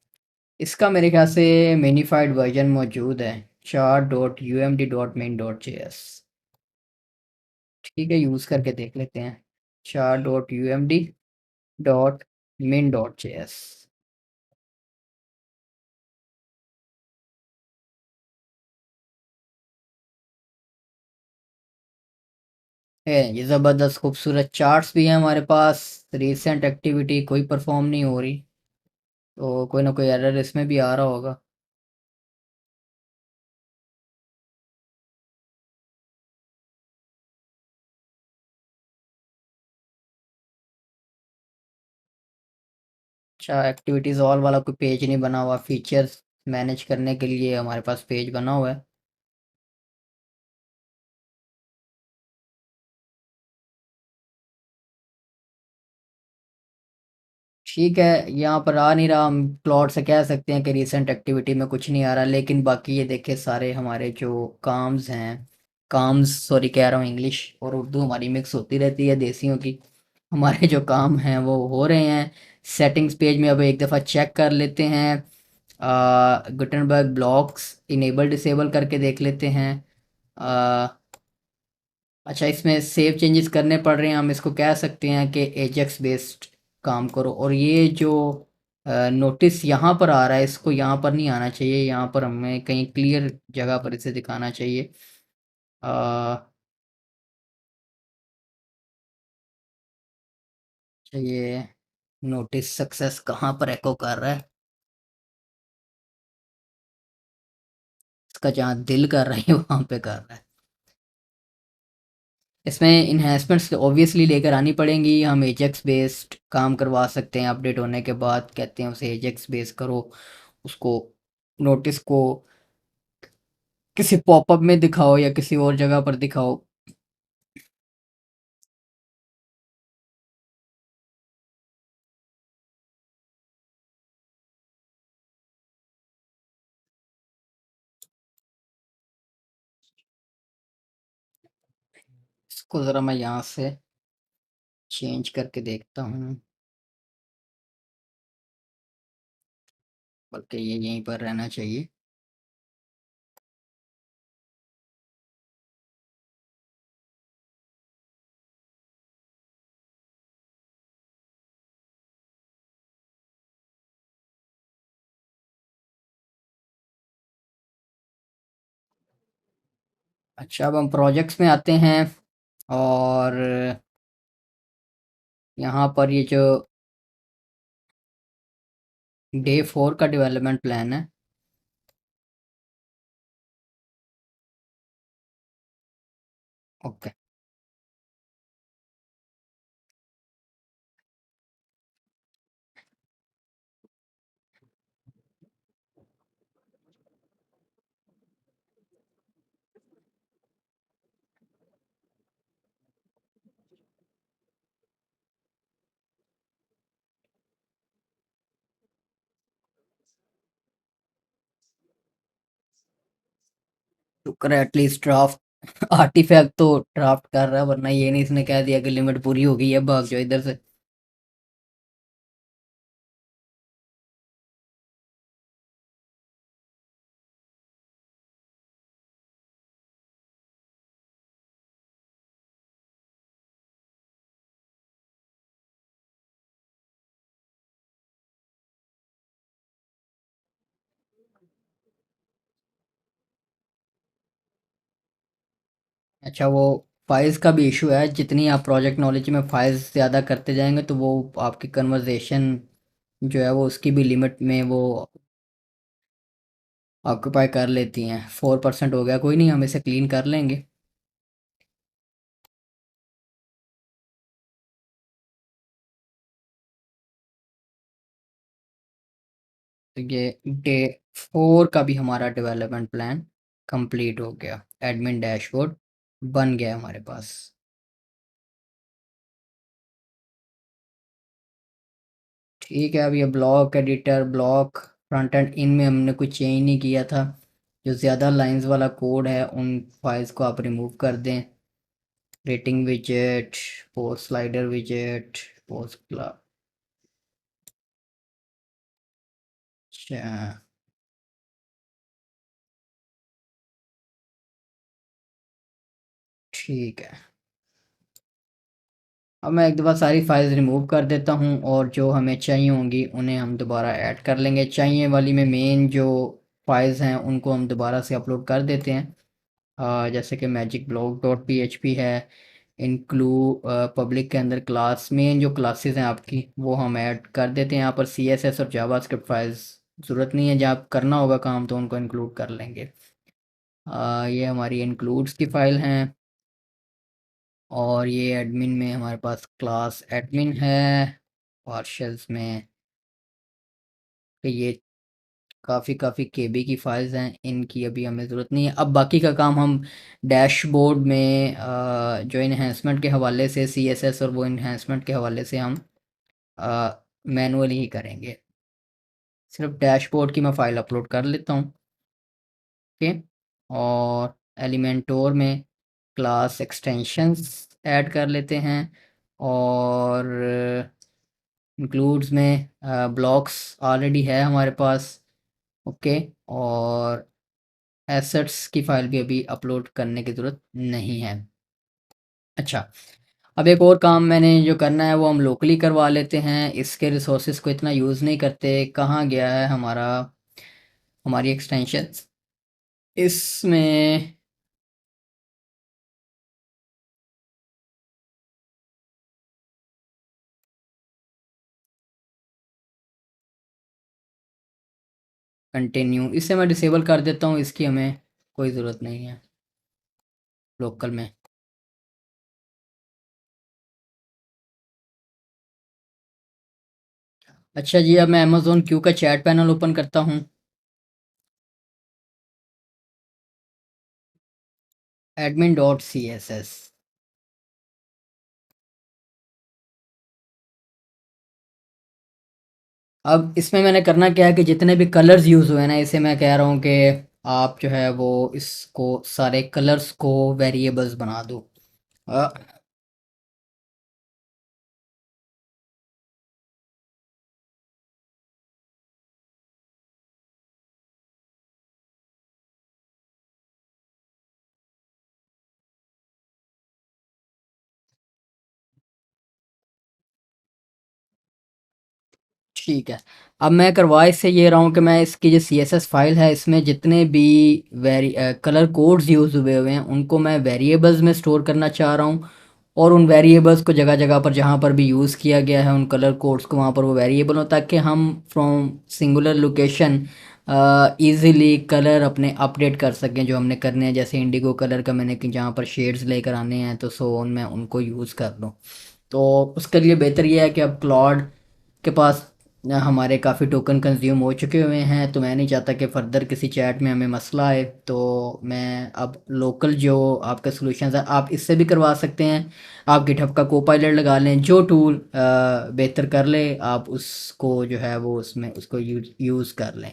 इसका मेरे ख्याल से मिनीफाइड वर्जन मौजूद है, chart dot U M D dot main dot J S. ठीक है, यूज़ करके देख लेते हैं। Chart dot U M D dot main dot J S. ये ज़बरदस्त खूबसूरत चार्ट्स भी हैं हमारे पास। रिसेंट एक्टिविटी कोई परफॉर्म नहीं हो रही, तो कोई ना कोई एरर इसमें भी आ रहा होगा। अच्छा, एक्टिविटीज़ ऑल वाला कोई पेज नहीं बना हुआ, फीचर्स मैनेज करने के लिए हमारे पास पेज बना हुआ है। ठीक है, यहाँ पर आ नहीं रहा, हम प्लॉट से कह सकते हैं कि रीसेंट एक्टिविटी में कुछ नहीं आ रहा, लेकिन बाकी ये देखिए सारे हमारे जो काम्स हैं, काम्स सॉरी कह रहा हूँ, इंग्लिश और उर्दू हमारी मिक्स होती रहती है देसियों की। हमारे जो काम हैं वो हो रहे हैं। सेटिंग्स पेज में अब एक दफ़ा चेक कर लेते हैं, गुटनबर्ग ब्लॉक्स इनेबल डिसेबल करके देख लेते हैं। आ, अच्छा, इसमें सेव चेंजेस करने पड़ रहे हैं, हम इसको कह सकते हैं कि एजेक्स बेस्ड काम करो। और ये जो नोटिस यहाँ पर आ रहा है, इसको यहाँ पर नहीं आना चाहिए, यहाँ पर हमें कहीं क्लियर जगह पर इसे दिखाना चाहिए। ये नोटिस सक्सेस कहाँ पर एको कर रहा है, इसका जहाँ दिल कर रहा है वहाँ पे कर रहा है। इसमें इन्हेंसमेंट्स ऑब्वियसली लेकर आनी पड़ेंगी। हम एजेक्स बेस्ड काम करवा सकते हैं, अपडेट होने के बाद कहते हैं उसे एजेक्स बेस्ड करो, उसको नोटिस को किसी पॉपअप में दिखाओ या किसी और जगह पर दिखाओ। इसको ज़रा मैं यहाँ से चेंज करके देखता हूँ, बल्कि ये यहीं पर रहना चाहिए। अच्छा, अब हम प्रोजेक्ट्स में आते हैं, और यहाँ पर ये जो डे 4 का डेवलपमेंट प्लान है, ओके। शुक्र है एटलीस्ट ड्राफ्ट आर्टिफैक्ट तो ड्राफ्ट कर रहा है, वरना ये नहीं इसने कह दिया कि लिमिट पूरी हो गई है, भाग जाओ इधर से। अच्छा, वो फाइल्स का भी इशू है, जितनी आप प्रोजेक्ट नॉलेज में फाइल्स ज़्यादा करते जाएंगे तो वो आपकी कन्वर्जेशन जो है वो उसकी भी लिमिट में वो ऑक्यूपाई कर लेती हैं। 4% हो गया, कोई नहीं, हम इसे क्लीन कर लेंगे। तो ये डे 4 का भी हमारा डेवलपमेंट प्लान कंप्लीट हो गया, एडमिन डैशबोर्ड बन गया हमारे पास। ठीक है, अब ये block editor, block front end, इनमें हमने कुछ चेंज नहीं किया था। जो ज़्यादा लाइंस वाला कोड है उन फाइल्स को आप रिमूव कर दें। रेटिंग विजेट, पोस्ट स्लाइडर विजेट, पोस्ट, अच्छा ठीक है। अब मैं एक दफ़ा सारी फाइल्स रिमूव कर देता हूँ और जो हमें चाहिए होंगी उन्हें हम दोबारा ऐड कर लेंगे। चाहिए वाली में मेन जो फाइल्स हैं उनको हम दोबारा से अपलोड कर देते हैं। जैसे कि magic block dot P H P है, इंक्लूड पब्लिक के अंदर क्लास, मेन जो क्लासेस हैं आपकी वो हम ऐड कर देते हैं। यहाँ पर सी एस एस और जावास्क्रिप्ट फाइल्स ज़रूरत नहीं है, जब करना होगा काम तो उनको इंक्लूड कर लेंगे। ये हमारी इंक्लूड्स की फ़ाइल हैं। और ये एडमिन में हमारे पास क्लास एडमिन है। पार्शल्स में तो ये काफ़ी काफ़ी केबी की फाइल्स हैं, इनकी अभी हमें ज़रूरत नहीं है। अब बाकी का काम हम डैशबोर्ड में जो इन्हेंसमेंट के हवाले से सी एस एस और वो इन्हेंसमेंट के हवाले से हम मैनुअली ही करेंगे। सिर्फ डैशबोर्ड की मैं फ़ाइल अपलोड कर लेता हूँ। ओके। और एलिमेंटोर में क्लास एक्सटेंशंस ऐड कर लेते हैं। और इंक्लूड्स में ब्लॉक्स ऑलरेडी है हमारे पास। ओके। और एसेट्स की फ़ाइल भी अभी अपलोड करने की ज़रूरत नहीं है। अच्छा, अब एक और काम मैंने जो करना है वो हम लोकली करवा लेते हैं, इसके रिसोर्सेज को इतना यूज़ नहीं करते। कहाँ गया है हमारा, हमारी एक्सटेंशंस, इसमें कंटिन्यू, इसे मैं डिसेबल कर देता हूँ, इसकी हमें कोई ज़रूरत नहीं है लोकल में। अच्छा जी, अब मैं अमेज़ोन क्यू का चैट पैनल ओपन करता हूँ। Admin dot C S S. अब इसमें मैंने करना क्या है कि जितने भी कलर्स यूज़ हुए ना, इसे मैं कह रहा हूँ कि आप जो है वो इसको सारे कलर्स को वेरिएबल्स बना दो। अ, ठीक है। अब मैं करवा इससे ये रहा हूँ कि मैं इसकी जो सी एस एस फाइल है इसमें जितने भी कलर कोड्स यूज़ हुए हुए हैं उनको मैं वेरिएबल्स में स्टोर करना चाह रहा हूँ। और उन वेरिएबल्स को जगह जगह पर जहाँ पर भी यूज़ किया गया है उन कलर कोड्स को वहाँ पर वो वेरिएबल हो, ताकि हम from singular location easily colour अपने अपडेट कर सकें जो हमने करने हैं, जैसे इंडिगो कलर का मैंने कि जहाँ पर शेड्स लेकर आने हैं तो सो ऑन मैं उनको यूज़ कर लूँ। तो उसके लिए बेहतर ये है कि अब क्लॉड के पास हमारे काफ़ी टोकन कंज्यूम हो चुके हुए हैं, तो मैं नहीं चाहता कि फर्दर किसी चैट में हमें मसला आए। तो मैं अब लोकल जो आपका सॉल्यूशंस है आप इससे भी करवा सकते हैं। आप गिटहब का कोपायलट लगा लें, जो टूल बेहतर कर ले आप उसको जो है वो उसमें उसको यूज़ कर लें।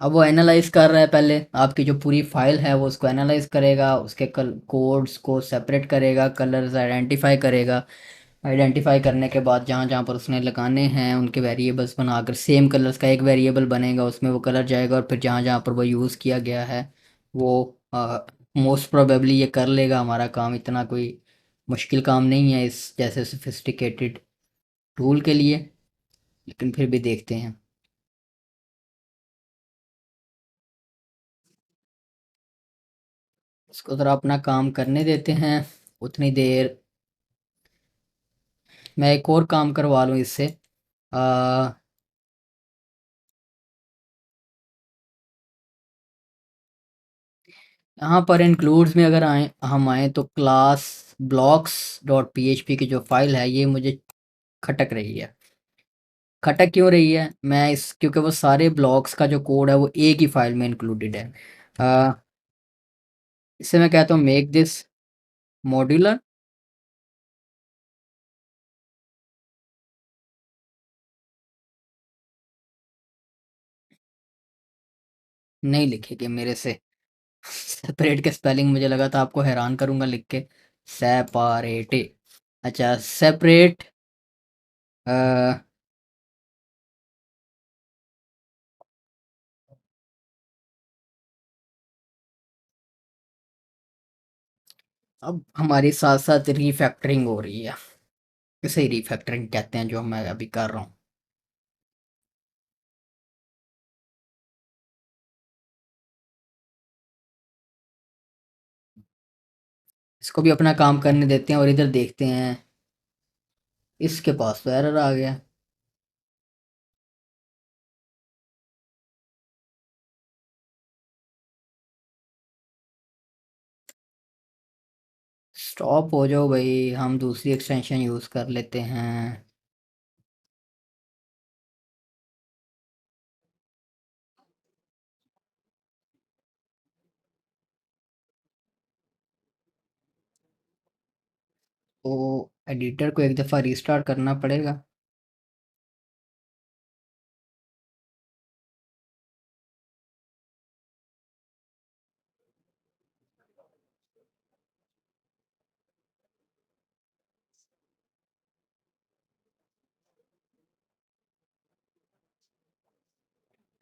अब वो एनालाइज कर रहा है, पहले आपकी जो पूरी फाइल है वो उसको एनालाइज करेगा, उसके कोड्स को सेपरेट करेगा, कलर्स आइडेंटिफाई करेगा। आइडेंटिफाई करने के बाद जहाँ जहाँ पर उसने लगाने हैं उनके वेरिएबल्स बनाकर सेम कलर्स का एक वेरिएबल बनेगा, उसमें वो कलर जाएगा और फिर जहाँ जहाँ पर वो यूज़ किया गया है वो मोस्ट प्रोबेबली ये कर लेगा हमारा काम। इतना कोई मुश्किल काम नहीं है इस जैसे सोफिस्टिकेटेड टूल के लिए, लेकिन फिर भी देखते हैं। इसको ज़रा अपना काम करने देते हैं उतनी देर। मैं एक और काम करवा लूँ इससे। आ, यहाँ पर इंक्लूड्स में अगर हम आए तो क्लास ब्लॉक्स डॉट पीएचपी की जो फाइल है ये मुझे खटक रही है। खटक क्यों रही है? मैं इस क्योंकि वो सारे ब्लॉक्स का जो कोड है वो एक ही फाइल में इंक्लूडेड है। आ, इससे मैं कहता हूँ मेक दिस मॉड्यूलर। नहीं लिखेगी मेरे से। सेपरेट के स्पेलिंग मुझे लगा था आपको हैरान करूंगा लिख के। सेपरेटे। अच्छा सेपरेट। अब हमारी साथ साथ रीफैक्टरिंग हो रही है। इसे रीफैक्टरिंग कहते हैं जो मैं अभी कर रहा हूँ। इसको भी अपना काम करने देते हैं और इधर देखते हैं। इसके पास तो एरर आ गया। स्टॉप हो जाओ भाई, हम दूसरी एक्सटेंशन यूज़ कर लेते हैं। तो एडिटर को एक दफ़ा रीस्टार्ट करना पड़ेगा।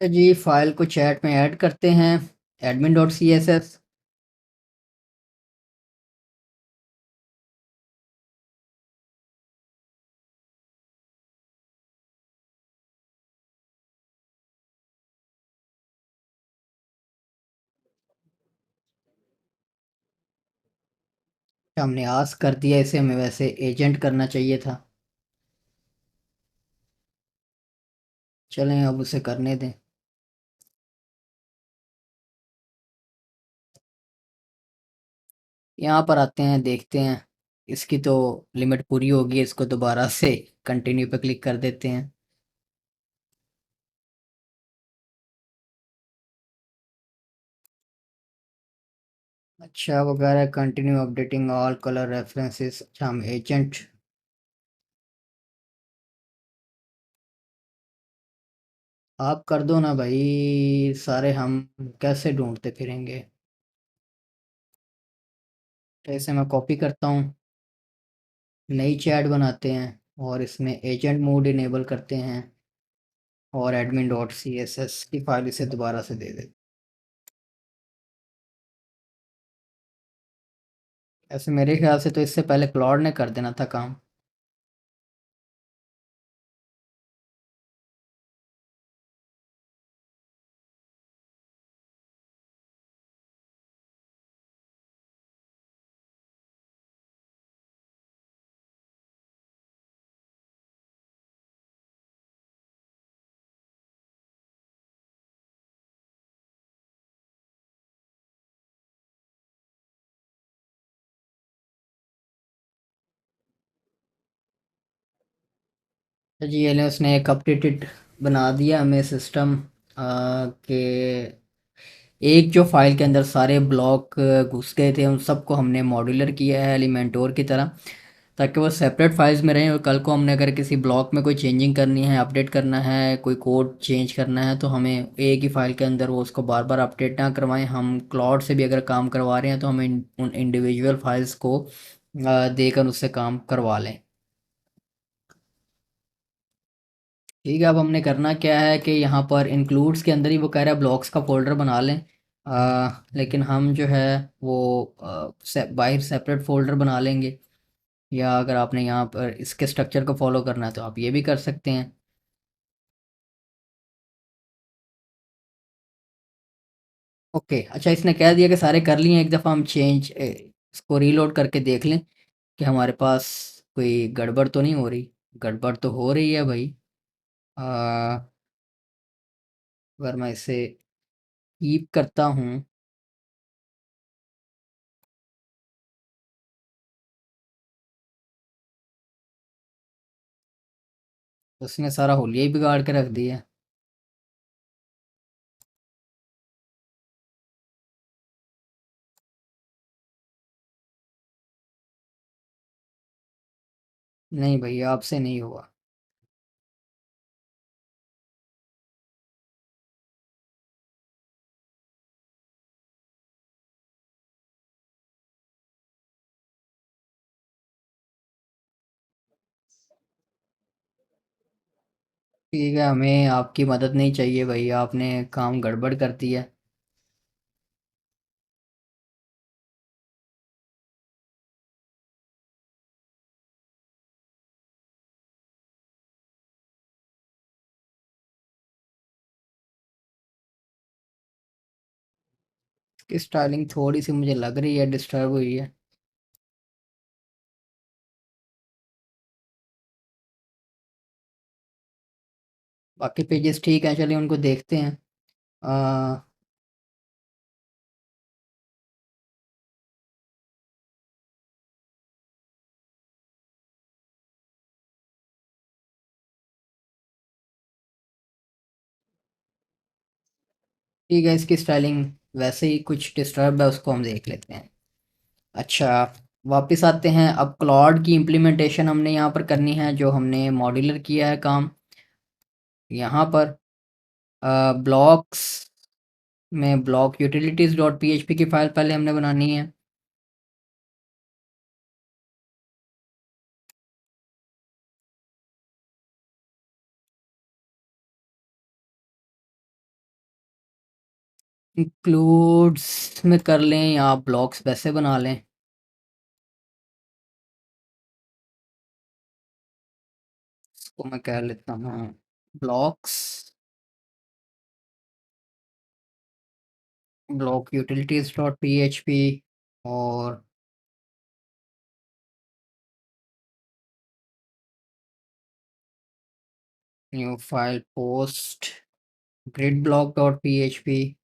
तो जी फाइल को चैट में ऐड करते हैं। Admin dot C S S. हमने आस्क कर दिया, इसे हमें वैसे एजेंट करना चाहिए था। चलें अब उसे करने दें। यहाँ पर आते हैं, देखते हैं। इसकी तो लिमिट पूरी होगी, इसको दोबारा से कंटिन्यू पे क्लिक कर देते हैं। अच्छा वगैरह continue updating all colour references. अच्छा हम एजेंट। आप कर दो ना भाई, सारे हम कैसे ढूंढते फिरेंगे। तो इसे मैं कॉपी करता हूँ, नई चैट बनाते हैं और इसमें एजेंट मोड इनेबल करते हैं और admin dot C S S की फाइल इसे दोबारा से दे देते। ऐसे मेरे ख्याल से तो इससे पहले क्लॉड ने कर देना था काम। तो जी ये उसने एक अपडेटेड बना दिया हमें सिस्टम के एक जो फाइल के अंदर सारे ब्लॉक घुस गए थे उन सबको हमने मॉड्यूलर किया है एलिमेंटोर की तरह, ताकि वो सेपरेट फाइल्स में रहें और कल को हमने अगर किसी ब्लॉक में कोई चेंजिंग करनी है, अपडेट करना है, कोई कोड चेंज करना है, तो हमें एक ही फाइल के अंदर वो उसको बार बार अपडेट ना करवाएं। हम क्लाउड से भी अगर काम करवा रहे हैं तो हम उन इंडिविजुअल फाइल्स को देकर उससे काम करवा लें। ठीक है, अब हमने करना क्या है कि यहाँ पर इंक्लूड्स के अंदर ही वो कह रहा है ब्लॉक्स का फोल्डर बना लें। लेकिन हम जो है वो बाहर सेपरेट फोल्डर बना लेंगे, या अगर आपने यहाँ पर इसके स्ट्रक्चर को फॉलो करना है तो आप ये भी कर सकते हैं। ओके, अच्छा इसने कह दिया कि सारे कर लिए, एक दफ़ा हम चेंज इसको रीलोड करके देख लें कि हमारे पास कोई गड़बड़ तो नहीं हो रही। गड़बड़ तो हो रही है भाई। अगर मैं इसे कीप करता हूँ, तो उसने सारा होलिया ही बिगाड़ के रख दिया। नहीं भाई, आपसे नहीं हुआ। ठीक है, हमें आपकी मदद नहीं चाहिए भाई, आपने काम गड़बड़ कर दिया। इसकी स्टाइलिंग थोड़ी सी मुझे लग रही है डिस्टर्ब हुई है। बाकी पेजेस ठीक हैं, चलिए उनको देखते हैं। आ, ठीक है, इसकी स्टाइलिंग वैसे ही कुछ डिस्टर्ब है, उसको हम देख लेते हैं। अच्छा, वापस आते हैं। अब क्लॉड की इम्प्लीमेंटेशन हमने यहाँ पर करनी है, जो हमने मॉड्यूलर किया है काम। यहाँ पर ब्लॉक्स में ब्लॉक यूटिलिटीज डॉट पी की फ़ाइल पहले हमने बनानी है। इंक्लूड्स में कर लें या आप ब्लॉक्स वैसे बना लें। इसको मैं कह लेता हूँ blocks, block utilities dot P और new file post grid block dot P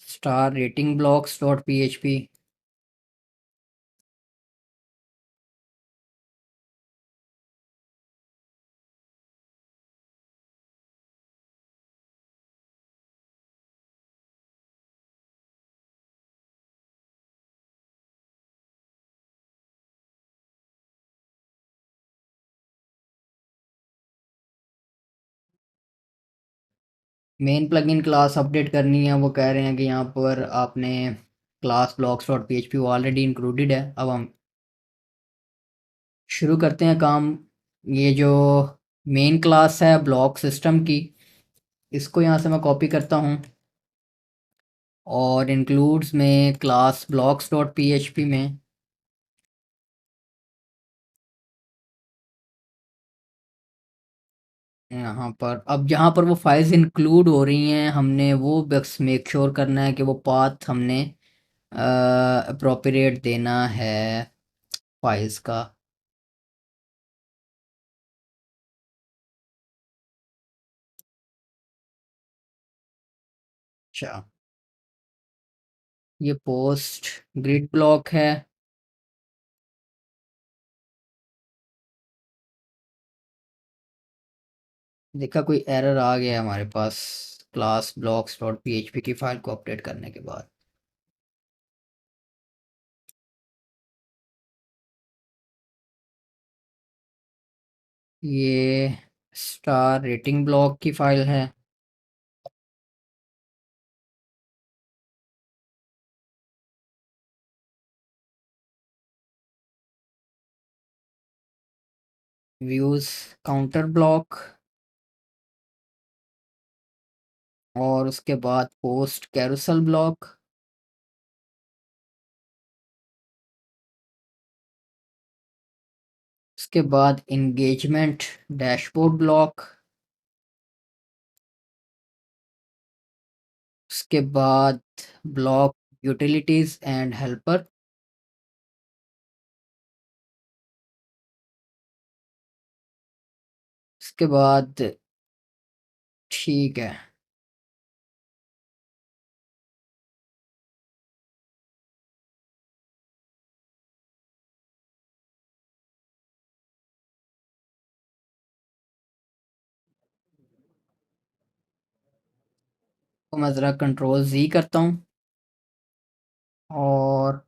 star rating blocks dot P. Main plugin class update करनी है, वो कह रहे हैं कि यहाँ पर आपने क्लास ब्लॉक्स डॉट पी वो ऑलरेडी इंक्लूडेड है। अब हम शुरू करते हैं काम। ये जो मेन क्लास है ब्लॉक सिस्टम की, इसको यहाँ से मैं कॉपी करता हूँ और इंक्लूड्स में क्लास ब्लॉक्स डॉट पी में यहाँ पर, अब जहाँ पर वो फाइल्स इंक्लूड हो रही हैं, हमने वो बस मेक श्योर करना है कि वो पाथ हमने अप्रोप्रिएट देना है फाइल्स का। अच्छा, ये पोस्ट ग्रिड ब्लॉक है। देखा कोई एरर आ गया है हमारे पास क्लास ब्लॉक्स डॉट पीएचपी की फाइल को अपडेट करने के बाद। ये स्टार रेटिंग ब्लॉक की फाइल है। व्यूज काउंटर ब्लॉक और उसके बाद पोस्ट कैरोसल ब्लॉक। उसके बाद इंगेजमेंट डैशबोर्ड ब्लॉक। उसके बाद ब्लॉक यूटिलिटीज एंड हेल्पर। उसके बाद ठीक है, तो मैं ज़रा कंट्रोल Z करता हूँ और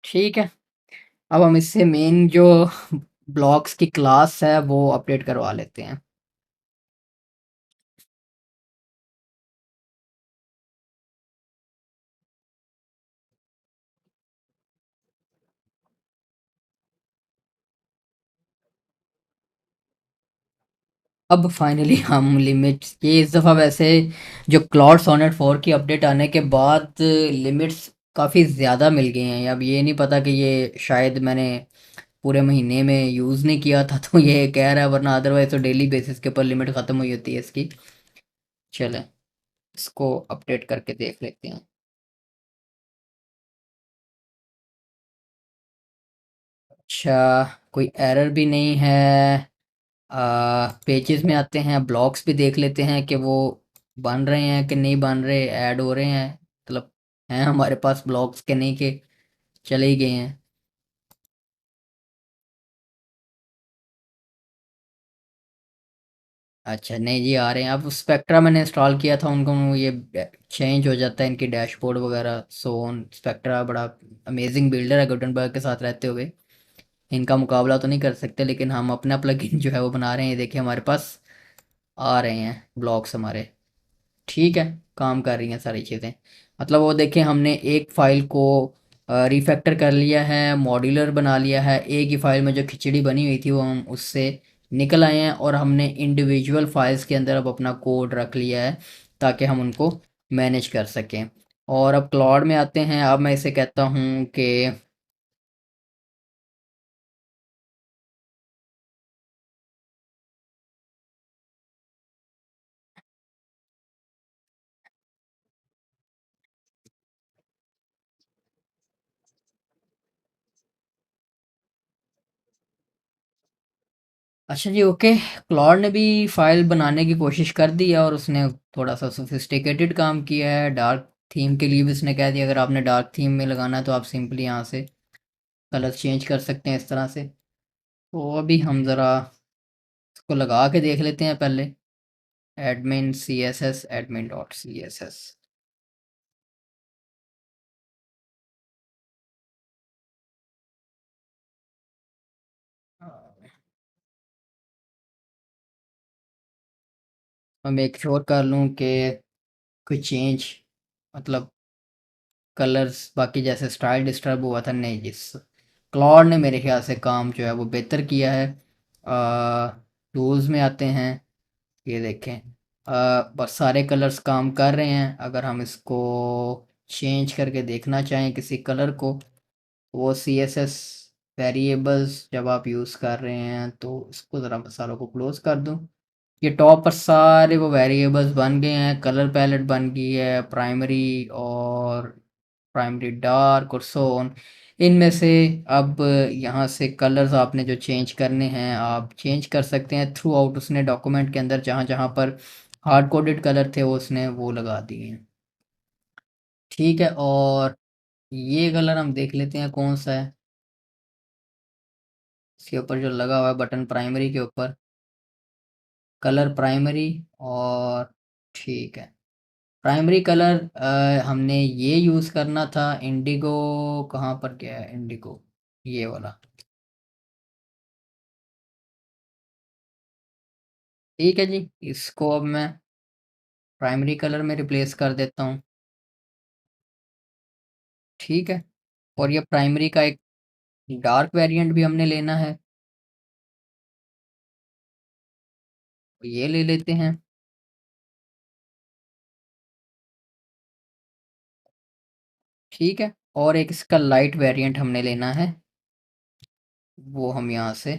ठीक है, अब हम इससे मेन जो ब्लॉक्स की क्लास है वो अपडेट करवा लेते हैं। अब फाइनली हम लिमिट्स ये इस दफ़ा वैसे जो क्लाउड सोनेट 4 की अपडेट आने के बाद लिमिट्स काफ़ी ज़्यादा मिल गई हैं। अब ये नहीं पता कि ये शायद मैंने पूरे महीने में यूज़ नहीं किया था तो ये कह रहा है, वरना अदरवाइज तो डेली बेसिस के ऊपर लिमिट ख़त्म हुई होती है इसकी। चलें, इसको अपडेट करके देख लेते हैं। अच्छा, कोई एरर भी नहीं है। पेजेस में आते हैं, ब्लॉक्स भी देख लेते हैं कि वो बन रहे हैं कि नहीं बन रहे, ऐड हो रहे हैं, मतलब हैं हमारे पास ब्लॉक्स के नहीं के चले ही गए हैं। अच्छा नहीं जी, आ रहे हैं। अब स्पेक्ट्रा मैंने इंस्टॉल किया था उनको, ये चेंज हो जाता है इनकी डैशबोर्ड वगैरह। सो स्पेक्ट्रा बड़ा अमेजिंग बिल्डर है गुटनबर्ग के साथ रहते हुए। इनका मुकाबला तो नहीं कर सकते, लेकिन हम अपना प्लगइन जो है वो बना रहे हैं। ये देखिए हमारे पास आ रहे हैं ब्लॉक्स हमारे। ठीक है, काम कर रही हैं सारी चीज़ें। मतलब वो देखें, हमने एक फ़ाइल को रिफैक्टर कर लिया है, मॉड्यूलर बना लिया है। एक ही फ़ाइल में जो खिचड़ी बनी हुई थी वो हम उससे निकल आए हैं और हमने इंडिविजुअल फाइल्स के अंदर अब अपना कोड रख लिया है ताकि हम उनको मैनेज कर सकें। और अब क्लाउड में आते हैं। अब मैं इसे कहता हूँ कि अच्छा जी, ओके। क्लॉड ने भी फाइल बनाने की कोशिश कर दी है और उसने थोड़ा सा सोफिस्टिकेटेड काम किया है। डार्क थीम के लिए भी उसने कह दिया अगर आपने डार्क थीम में लगाना है तो आप सिंपली यहाँ से कलर चेंज कर सकते हैं इस तरह से। तो अभी हम ज़रा इसको लगा के देख लेते हैं पहले। Admin C S S, admin dot C S S. मैं मेक श्योर कर लूँ कि कोई चेंज, मतलब कलर्स बाकी जैसे स्टाइल डिस्टर्ब हुआ था, नहीं जिस क्लॉड ने मेरे ख्याल से काम जो है वो बेहतर किया है। टूल्स में आते हैं, ये देखें, बस सारे कलर्स काम कर रहे हैं। अगर हम इसको चेंज करके देखना चाहें किसी कलर को, वो सी एस एस वेरिएबल्स जब आप यूज़ कर रहे हैं तो इसको ज़रा मसालों को क्लोज कर दूं। ये टॉप पर सारे वो वेरिएबल्स बन गए हैं, कलर पैलेट बन गई है, प्राइमरी और प्राइमरी डार्क और सो ऑन। इनमें से अब यहाँ से कलर्स आपने जो चेंज करने हैं आप चेंज कर सकते हैं थ्रू आउट। उसने डॉक्यूमेंट के अंदर जहाँ जहाँ पर हार्ड कोडेड कलर थे वो उसने वो लगा दिए हैं। ठीक है, और ये कलर हम देख लेते हैं कौन सा है। इसके ऊपर जो लगा हुआ है बटन प्राइमरी के ऊपर, कलर प्राइमरी। और ठीक है, प्राइमरी कलर हमने ये यूज़ करना था। इंडिगो कहाँ पर गया है? इंडिगो ये वाला। ठीक है जी, इसको अब मैं प्राइमरी कलर में रिप्लेस कर देता हूँ। ठीक है, और ये प्राइमरी का एक डार्क वेरिएंट भी हमने लेना है, तो ये ले लेते हैं। ठीक है, और एक इसका लाइट वेरिएंट हमने लेना है, वो हम यहाँ से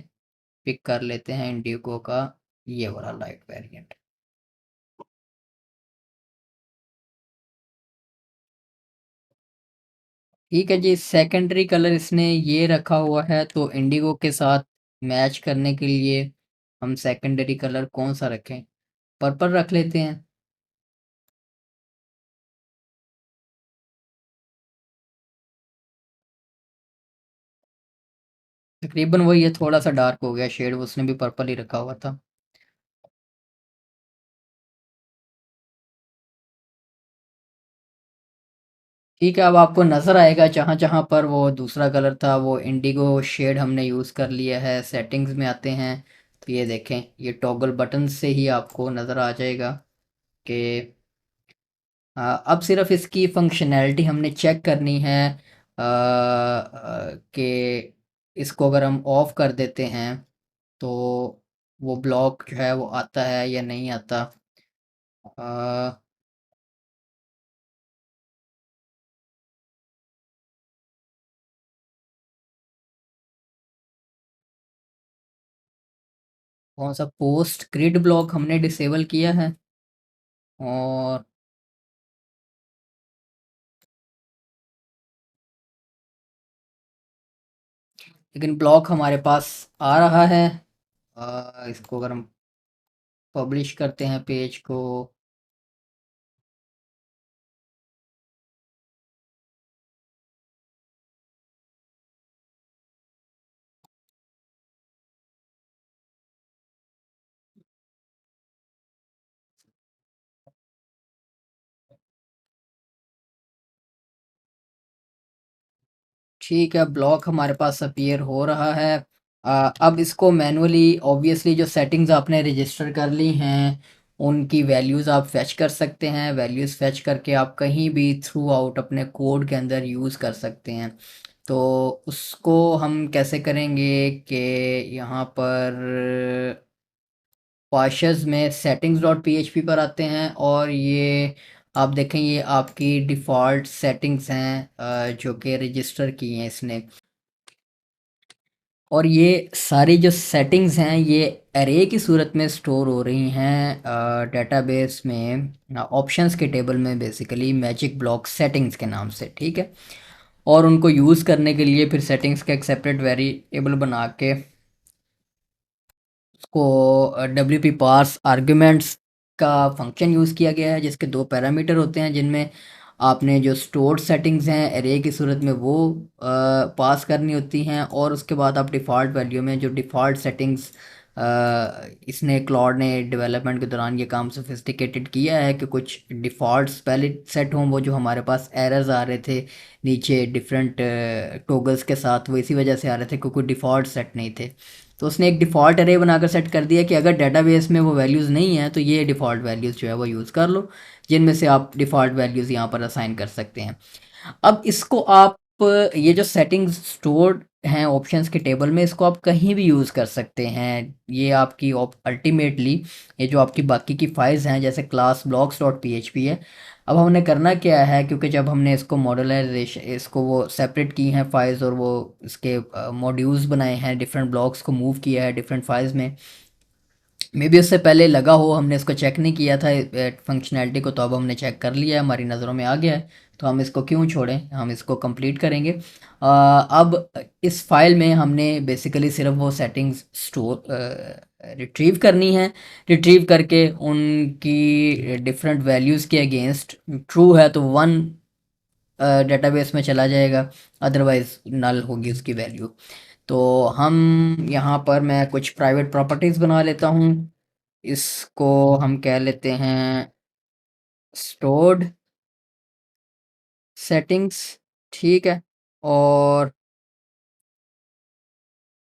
पिक कर लेते हैं इंडिगो का ये वाला लाइट वेरिएंट। ठीक है जी, सेकेंडरी कलर इसने ये रखा हुआ है, तो इंडिगो के साथ मैच करने के लिए हम सेकेंडरी कलर कौन सा रखें? पर्पल रख लेते हैं। तकरीबन वही है, थोड़ा सा डार्क हो गया शेड, उसने भी पर्पल ही रखा हुआ था। ठीक है, अब आपको नज़र आएगा जहाँ जहाँ पर वो दूसरा कलर था वो इंडिगो शेड हमने यूज़ कर लिया है। सेटिंग्स में आते हैं तो ये देखें, ये टॉगल बटन से ही आपको नज़र आ जाएगा कि अब सिर्फ इसकी फंक्शनैलिटी हमने चेक करनी है कि इसको अगर हम ऑफ कर देते हैं तो वो ब्लॉक जो है वो आता है या नहीं आता। अ, कौन सा पोस्ट ग्रिड ब्लॉक हमने डिसेबल किया है। और लेकिन ब्लॉक हमारे पास आ रहा है। इसको अगर हम पब्लिश करते हैं पेज को, ठीक है, ब्लॉक हमारे पास अपीयर हो रहा है। अब इसको मैनुअली ऑब्वियसली जो सेटिंग्स आपने रजिस्टर कर ली हैं उनकी वैल्यूज़ आप फेच कर सकते हैं। वैल्यूज़ फेच करके आप कहीं भी थ्रू आउट अपने कोड के अंदर यूज़ कर सकते हैं। तो उसको हम कैसे करेंगे कि यहाँ पर पाशेस में सेटिंग्स डॉट पीएचपी पर आते हैं, और ये आप देखें ये आपकी डिफ़ॉल्ट सेटिंग्स हैं जो कि रजिस्टर की हैं इसने। और ये सारी जो सेटिंग्स हैं ये एरे की सूरत में स्टोर हो रही हैं डेटाबेस में ऑप्शंस के टेबल में, बेसिकली मैजिक ब्लॉक सेटिंग्स के नाम से। ठीक है, और उनको यूज़ करने के लिए फिर सेटिंग्स का एक सेपरेट वेरिएबल बना के उसको डब्ल्यू पी पार्स आर्ग्यूमेंट्स का फंक्शन यूज़ किया गया है, जिसके दो पैरामीटर होते हैं जिनमें आपने जो स्टोर्ड सेटिंग्स हैं एरे की सूरत में वो पास करनी होती हैं, और उसके बाद आप डिफ़ॉल्ट वैल्यू में जो डिफ़ॉल्ट सेटिंग्स इसने क्लॉड ने डेवलपमेंट के दौरान ये काम सोफिस्टिकेटेड किया है कि कुछ डिफ़ॉल्ट्स पहले सेट हों, वो जो हमारे पास एरर्स आ रहे थे नीचे डिफरेंट टोगल्स के साथ, वो इसी वजह से आ रहे थे क्योंकि डिफ़ॉल्ट सेट नहीं थे। तो उसने एक डिफ़ॉल्ट अरे बनाकर सेट कर दिया कि अगर डेटाबेस में वो वैल्यूज़ नहीं है तो ये डिफ़ॉल्ट वैल्यूज़ जो है वो यूज़ कर लो, जिनमें से आप डिफ़ॉल्ट वैल्यूज़ यहाँ पर असाइन कर सकते हैं। अब इसको आप ये जो सेटिंग्स स्टोर्ड हैं ऑप्शंस के टेबल में, इसको आप कहीं भी यूज़ कर सकते हैं। ये आपकी अल्टीमेटली ये जो आपकी बाकी की फाइल्स हैं जैसे क्लास ब्लॉक्स डॉट पी है, अब हमने करना क्या है, क्योंकि जब हमने इसको मॉडलाइजेशन इसको वो सेपरेट की हैं फाइल्स और वो इसके मॉड्यूल्स बनाए हैं, डिफरेंट ब्लॉक्स को मूव किया है डिफरेंट फाइल्स में, मे बी उससे पहले लगा हो, हमने इसको चेक नहीं किया था फंक्शनैलिटी को, तो अब हमने चेक कर लिया है, हमारी नज़रों में आ गया है, तो हम इसको क्यों छोड़ें, हम इसको कंप्लीट करेंगे। अब इस फाइल में हमने बेसिकली सिर्फ वो सेटिंग्स स्टोर रिट्रीव करनी है। रिट्रीव करके उनकी डिफरेंट वैल्यूज़ के अगेंस्ट ट्रू है तो वन डेटाबेस में चला जाएगा, अदरवाइज नल होगी उसकी वैल्यू। तो हम यहाँ पर मैं कुछ प्राइवेट प्रॉपर्टीज़ बना लेता हूँ। इसको हम कह लेते हैं स्टोर्ड सेटिंग्स, ठीक है। और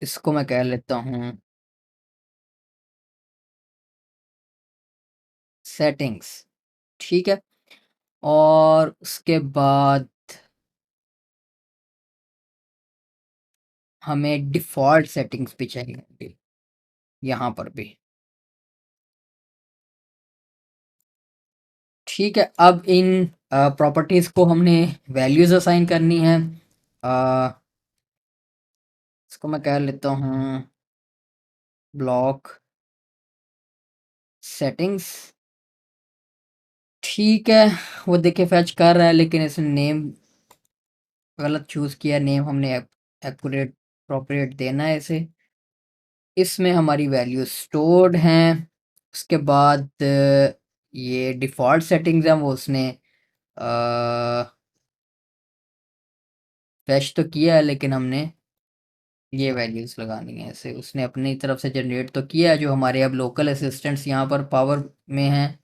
इसको मैं कह लेता हूँ सेटिंग्स, ठीक है। और उसके बाद हमें डिफ़ॉल्ट सेटिंग्स भी चाहिए यहाँ पर भी, ठीक है। अब इन प्रॉपर्टीज़ को हमने वैल्यूज़ असाइन करनी है। अ, इसको मैं कह लेता हूँ ब्लॉक सेटिंग्स, ठीक है। वो देखिए फैच कर रहा है, लेकिन इसने नेम गलत चूज़ किया। नेम हमने एक्यूरेट प्रोप्रिएट देना है इसे। इसमें हमारी वैल्यू स्टोर्ड हैं। उसके बाद ये डिफ़ॉल्ट सेटिंग्स हैं, वो उसने फैच तो किया है, लेकिन हमने ये वैल्यूज़ लगानी है इसे। उसने अपनी तरफ से जनरेट तो किया है, जो हमारे अब लोकल असिस्टेंट्स यहाँ पर पावर में हैं,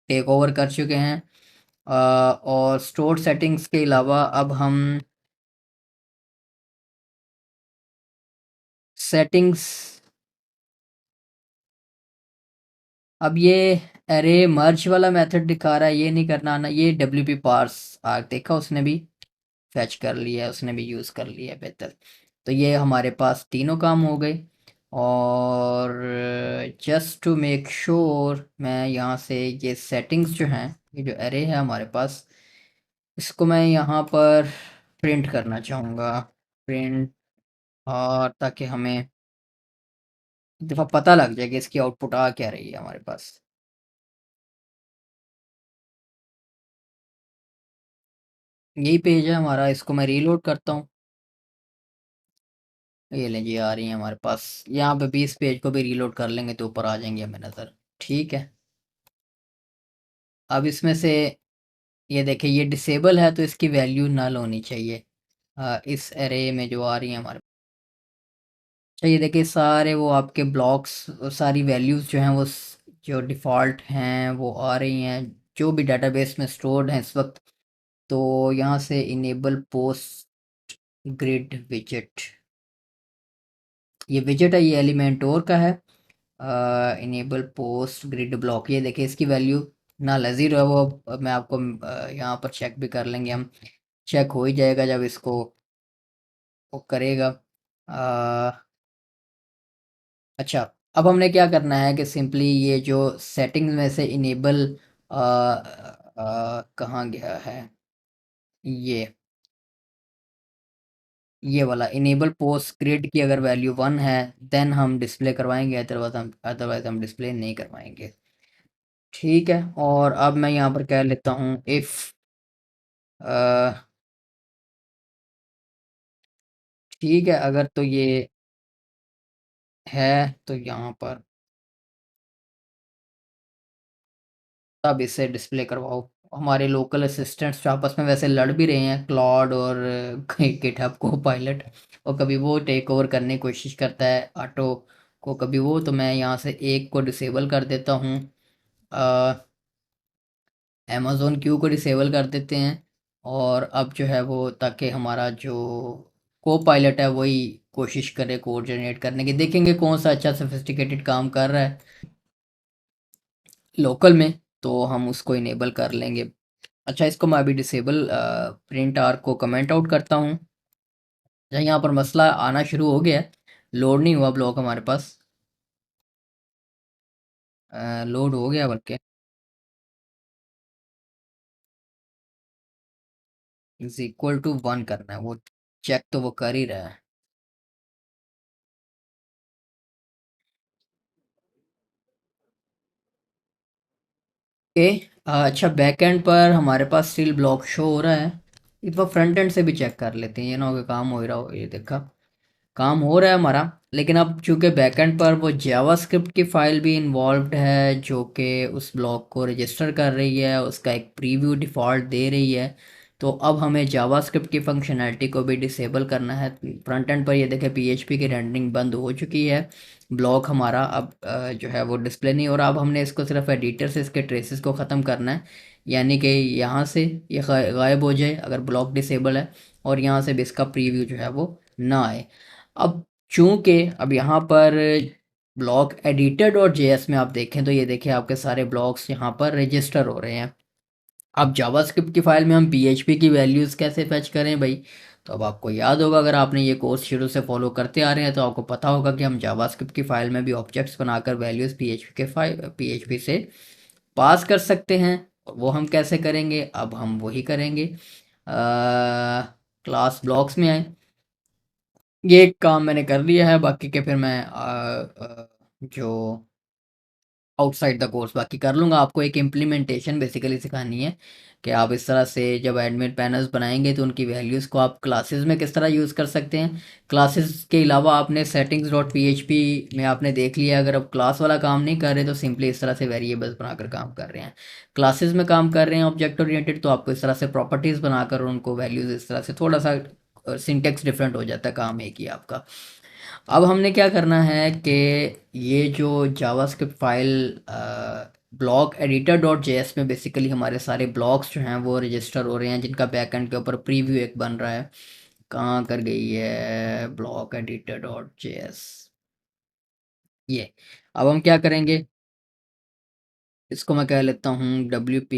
टेक ओवर कर चुके हैं। और स्टोर सेटिंग्स के अलावा अब हम सेटिंग्स, अब ये अरे मर्ज वाला मेथड दिखा रहा है, ये नहीं करना आना। ये डब्ल्यू पी पार्स देखा, उसने भी फैच कर लिया है, उसने भी यूज़ कर लिया है, बेहतर। तो ये हमारे पास तीनों काम हो गए। और जस्ट टू मेक श्योर मैं यहाँ से ये सेटिंग्स जो हैं, ये जो अरे है हमारे पास, इसको मैं यहाँ पर प्रिंट करना चाहूँगा। प्रिंट, और ताकि हमें एक दफ़ा पता लग जाए कि इसकी आउटपुट आ क्या रही है हमारे पास। यही पेज है हमारा, इसको मैं रीलोड करता हूँ। ये लें जी, आ रही है हमारे पास। यहाँ पे 20 पेज को भी रीलोड कर लेंगे तो ऊपर आ जाएंगे हमें नज़र, ठीक है। अब इसमें से ये देखिए, ये डिसेबल है तो इसकी वैल्यू नल होनी चाहिए। इस एरे में जो आ रही है हमारे, अच्छा ये देखिए सारे वो आपके ब्लॉक्स, सारी वैल्यूज़ जो हैं वो जो डिफ़ॉल्ट हैं वो आ रही हैं, जो भी डेटाबेस में स्टोर्ड हैं इस वक्त। तो यहाँ से इनेबल पोस्ट ग्रिड विजेट, ये विजेट है, ये एलिमेंटोर का है। इनेबल पोस्ट ग्रिड ब्लॉक, ये देखिए इसकी वैल्यू नल है, ज़ीरो है वो। अब मैं आपको यहाँ पर चेक भी कर लेंगे हम, चेक हो ही जाएगा जब इसको वो करेगा। अच्छा, अब हमने क्या करना है कि सिंपली ये जो सेटिंग्स में से इनेबल कहाँ गया है, ये ये वाला इनेबल पोस्ट ग्रिड की अगर वैल्यू 1 है देन हम डिस्प्ले करवाएंगे, अदरवाइज हम डिस्प्ले नहीं करवाएंगे, ठीक है। और अब मैं यहाँ पर कह लेता हूँ इफ़ ठीक है, अगर तो ये है तो यहाँ पर अब इसे डिस्प्ले करवाओ। हमारे लोकल असिस्टेंट्स जो आपस में वैसे लड़ भी रहे हैं, क्लॉड और गिटहब को पायलट, और कभी वो टेक ओवर करने की कोशिश करता है ऑटो को, कभी वो। तो मैं यहाँ से एक को डिसेबल कर देता हूँ, अमेज़न क्यू को डिसेबल कर देते हैं। और अब जो है वो, ताकि हमारा जो को पायलट है वही कोशिश करे कोड जनरेट करने की, देखेंगे कौन सा अच्छा सोफिस्टिकेटेड काम कर रहा है लोकल में, तो हम उसको इनेबल कर लेंगे। अच्छा, इसको मैं अभी डिसेबल प्रिंट आर को कमेंट आउट करता हूँ। जहाँ यहाँ पर मसला आना शुरू हो गया है, लोड नहीं हुआ ब्लॉक हमारे पास, लोड हो गया बल्कि, इज इक्वल टू 1 करना है, वो चेक तो वो कर ही रहा है। ओके। अच्छा, बैकएंड पर हमारे पास स्टिल ब्लॉक शो हो रहा है। एक बार फ्रंट एंड से भी चेक कर लेते हैं, ये ना हो कि काम हो ही रहा हो। ये देखा, काम हो रहा है हमारा। लेकिन अब चूंकि बैकएंड पर वो जावास्क्रिप्ट की फाइल भी इन्वॉल्व है जो कि उस ब्लॉक को रजिस्टर कर रही है, उसका एक प्रीव्यू डिफ़ॉल्ट दे रही है। तो अब हमें जावास्क्रिप्ट की फंक्शनैलिटी को भी डिसेबल करना है। फ्रंट एंड पर ये देखें, पीएचपी की रेंडरिंग बंद हो चुकी है। ब्लॉक हमारा अब जो है वो डिस्प्ले नहीं हो रहा। अब हमने इसको सिर्फ एडिटर से इसके ट्रेसेस को ख़त्म करना है, यानी कि यहाँ से ये गायब हो जाए अगर ब्लॉक डिसेबल है, और यहाँ से भी इसका प्रीव्यू जो है वो ना आए। अब चूंकि अब यहाँ पर ब्लॉक एडिटर डॉट जेएस में आप देखें तो ये देखिए आपके सारे ब्लॉक्स यहाँ पर रजिस्टर हो रहे हैं। अब जावास्क्रिप्ट की फाइल में हम पीएचपी की वैल्यूज़ कैसे फेच करें भाई? तो अब आपको याद होगा, अगर आपने ये कोर्स शुरू से फॉलो करते आ रहे हैं तो आपको पता होगा कि हम जावास्क्रिप्ट की फाइल में भी ऑब्जेक्ट्स बनाकर वैल्यूज़ पीएचपी के फाइल पीएचपी से पास कर सकते हैं। और वो हम कैसे करेंगे? अब हम वही करेंगे। क्लास ब्लॉक्स में आए, ये एक काम मैंने कर लिया है। बाकी के फिर मैं जो आउटसाइड द कोर्स बाकी कर लूँगा। आपको एक इम्प्लीमेंटेशन बेसिकली सिखानी है कि आप इस तरह से जब एडमिन पैनल्स बनाएंगे तो उनकी वैल्यूज़ को आप क्लासेस में किस तरह यूज़ कर सकते हैं। क्लासेस के अलावा आपने सेटिंग्स डॉट पीएचपी में आपने देख लिया, अगर आप क्लास वाला काम नहीं कर रहे तो सिंपली इस तरह से वेरिएबल्स बनाकर काम कर रहे हैं। क्लासेस में काम कर रहे हैं ऑब्जेक्ट ओरिएंटेड, तो आपको इस तरह से प्रॉपर्टीज़ बनाकर उनको वैल्यूज़ इस तरह से, थोड़ा सा सिंटेक्स डिफरेंट हो जाता है, काम एक ही आपका। अब हमने क्या करना है कि ये जो JavaScript file block editor dot JS में बेसिकली हमारे सारे ब्लॉक्स जो हैं वो रजिस्टर हो रहे हैं, जिनका बैकएंड के ऊपर प्रीव्यू एक बन रहा है। कहाँ कर गई है ब्लॉक एडिटर डॉट जेएस? ये, अब हम क्या करेंगे, इसको मैं कह लेता हूँ WP